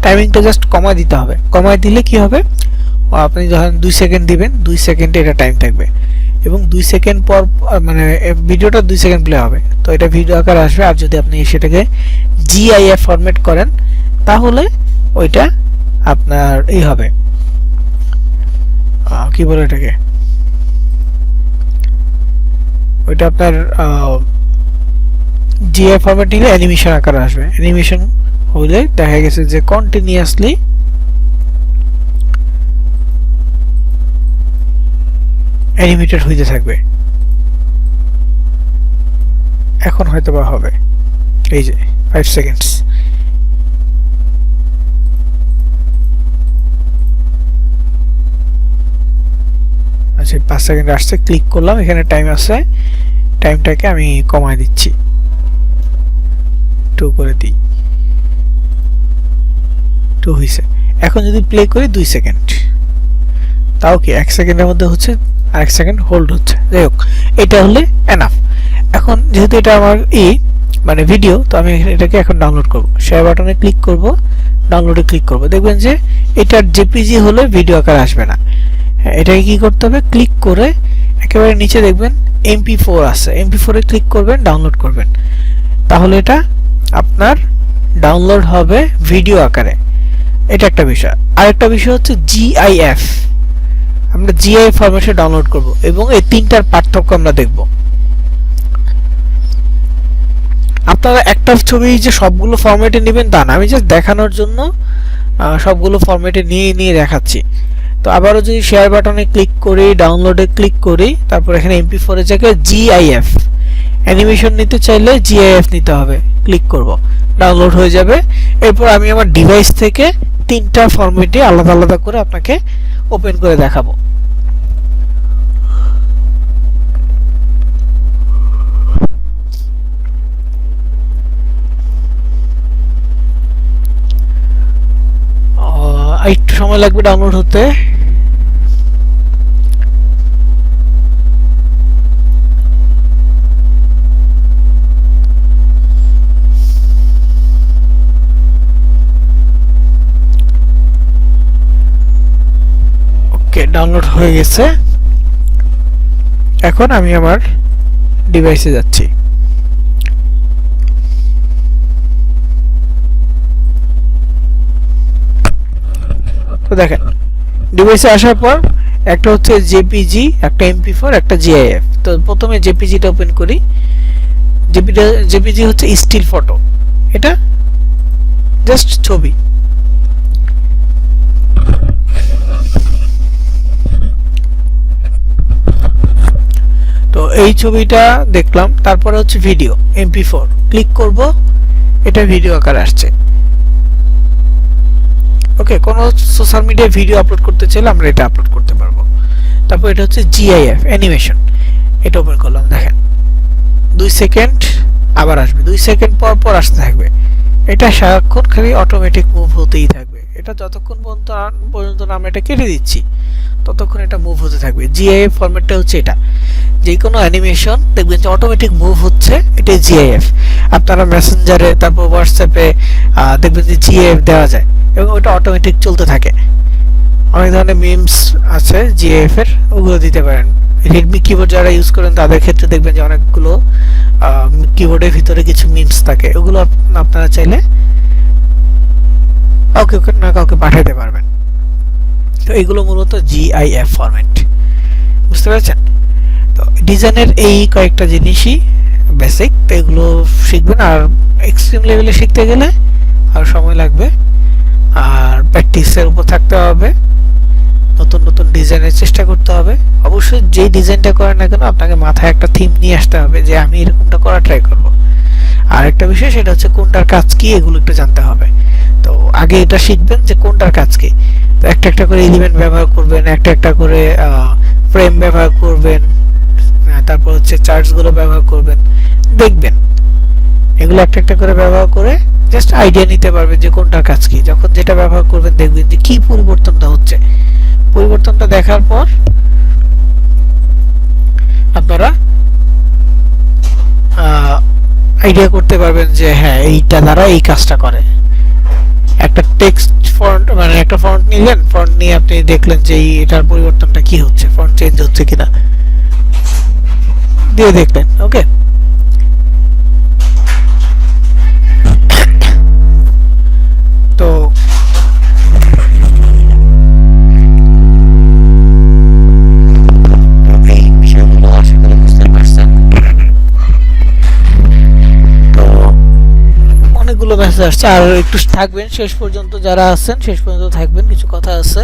টাইমিংটা জাস্ট কমায় দিতে হবে। কমায় দিলে কি হবে, আপনি যখন 2 সেকেন্ড দিবেন 2 সেকেন্ডে এটা টাইম থাকবে, এবং 2 সেকেন্ড পর মানে ভিডিওটা 2 সেকেন্ড প্লে হবে, তো এটা ভিডিও আকারে আসবে। আর যদি আপনি সেটাকে জিআইএফ ফরম্যাট করেন তাহলে ওইটা আপনার এই হবে, কি বলে এটাকে, ওইটা আপনার জিআইএফ ফরম্যাট নিলে অ্যানিমেশন আকারে আসবে। অ্যানিমেশন হলে দেখা গেছে যে কন্টিনিউয়াসলি অ্যানিমেটেড হইতে থাকবে। এখন হয়তো বা হবে, এই যে 5 সেকেন্ডস। আচ্ছা, 5 সেকেন্ড আসছে, ক্লিক করলাম, এখানে টাইম আছে, টাইমটাকে আমি কমায় দিচ্ছি, 2 করে দিই, 2 হয়েছে। এখন যদি প্লে করি 2 সেকেন্ড, তাও কি 1 সেকেন্ডের মধ্যে হচ্ছে, আর 1 সেকেন্ড হোল্ড হচ্ছে। যাই হোক, এটা হলে এনাফ। এখন যেহেতু এটা আমার মানে ভিডিও, তো আমি এটাকে এখন ডাউনলোড করব। শেয়ার বাটনে ক্লিক করব, ডাউনলোডে ক্লিক করব, দেখবেন যে এটার জেপিজি হলে ভিডিও আকার আসবে না। এটাকে কি করতে হবে, ক্লিক করে একেবারে নিচে দেখবেন MP4 আছে, MP4 এ ক্লিক করবেন, ডাউনলোড করবেন, তাহলে এটা আপনার ডাউনলোড হবে ভিডিও আকারে। এটা একটা বিষয়। আরেকটা বিষয় হচ্ছে জিআইএফ, আমরা জিআইএফ ফরম্যাটে ডাউনলোড করব এবং এই তিনটার পার্থক্য আমরা দেখব। আপনারা একটা ছবি যে সবগুলো ফরম্যাটে নেবেন তা না, আমি জাস্ট দেখানোর জন্য সবগুলো ফরম্যাটে নিয়ে দেখাচ্ছি। তো আবারও যদি শেয়ার বাটনে ক্লিক করি, ডাউনলোডে ক্লিক করি, তারপর এখানে MP4 এর জায়গায় জিআইএফ, অ্যানিমেশন নিতে চাইলে জিআইএফ নিতে হবে, ক্লিক করব, ডাউনলোড হয়ে যাবে। এরপর আমি আমার ডিভাইস থেকে তিনটা ফরম্যাটে আলাদা আলাদা করে আপনাকে ওপেন করে দেখাবো। একটু সময় লাগবে ডাউনলোড হতে। ওকে, ডাউনলোড হয়ে গেছে। এখন আমি আমার ডিভাইসে যাচ্ছি। তো দেখেন ডিভাইসে আসার পর একটা হচ্ছে জেপিজি, একটা এমপি4, একটা জিআইএফ। তো প্রথমে জেপিজিটা ওপেন করি। জেপিজি হচ্ছে স্টিল ফটো, এটা জাস্ট ছবি। তো এই ছবিটা দেখলাম। তারপরে হচ্ছে ভিডিও, এমপি4 ক্লিক করব, এটা ভিডিও আকারে আসছে। ওকে, কোনো সোশ্যাল মিডিয়ায় ভিডিও আপলোড করতে চাইলে আমরা এটা আপলোড করতে পারবো। তারপর এটা হচ্ছে জিআইএফ, অ্যানিমেশন, এটা ওপেন করলাম। দেখেন 2 সেকেন্ড আবার আসবে, 2 সেকেন্ড পর পর আসতে থাকবে। এটা সারাক্ষণ খালি অটোমেটিক মুভ হতেই থাকবে। এটা যতক্ষণ পর্যন্ত আমরা এটা কেটে দিচ্ছি ততক্ষণ এটা মুভ হতে থাকবে। জিআইএফ ফরম্যাটটা হচ্ছে এটা, যে কোনো অ্যানিমেশন দেখবেন যে অটোমেটিক মুভ হচ্ছে, এটা জিআইএফ। আপনারা মেসেঞ্জারে, তারপর হোয়াটসঅ্যাপে দেখবেন যে জিআইএফ দেওয়া যায় এবং ওটা অটোমেটিক চলতে থাকে। অনেক ধরনের মিমস আছে জিআইএফ এর, ওগুলো দিতে পারেন। রেডমি কিবোর্ড যারা ইউজ করেন তাদের ক্ষেত্রে দেখবেন যে অনেকগুলো কিবোর্ডের ভিতরে কিছু মিমস থাকে, ওগুলো আপনারা চাইলে কাউকে না কাউকে পাঠাতে পারবেন। তো এগুলো মূলত জিআইএফ ফরম্যাট, বুঝতে পেরেছেন? তো ডিজাইনের এই কয়েকটা জিনিসই বেসিক, তো এগুলো শিখবেন। আর এক্সট্রিম লেভেলে শিখতে গেলে আর সময় লাগবে, আর প্র্যাকটিসের উপর থাকতে হবে, নতুন নতুন ডিজাইনের চেষ্টা করতে হবে। অবশ্যই যেই ডিজাইনটা করেন না কেন আপনাকে মাথায় একটা থিম নিয়ে আসতে হবে যে আমি এরকমটা করা ট্রাই করব। আর একটা বিষয় সেটা হচ্ছে কোনটার কাজ কি, এগুলো একটু জানতে হবে। তো আগে এটা শিখবেন যে কোনটার কাজ কি। তো একটা একটা করে এলিমেন্ট ব্যবহার করবেন, একটা একটা করে ফ্রেম ব্যবহার করবেন, তারপর হচ্ছে চার্টসগুলো ব্যবহার করবেন। দেখবেন এগুলো একটা একটা করে ব্যবহার করে জাস্ট আইডিয়া নিতে পারবেন যে কোনটার কাজ কি। যখন যেটা ব্যবহার করবেন দেখবেন যে কি পরিবর্তনটা হচ্ছে। পরিবর্তনটা দেখার পর আপনারা আইডিয়া করতে পারবেন যে হ্যাঁ এইটা দ্বারা এই কাজটা করে। একটা টেক্সট ফন্ট, মানে একটা ফন্ট নিলেন, ফন্ট নিয়ে আপনি দেখলেন যে এটার পরিবর্তনটা কি হচ্ছে, ফন্ট চেঞ্জ হচ্ছে কিনা, দিয়ে দেখলেন। ওকে, তো অনেকগুলো মেসেজ আসছে, আর একটু থাকবেন শেষ পর্যন্ত, যারা আছেন শেষ পর্যন্ত থাকবেন, কিছু কথা আছে।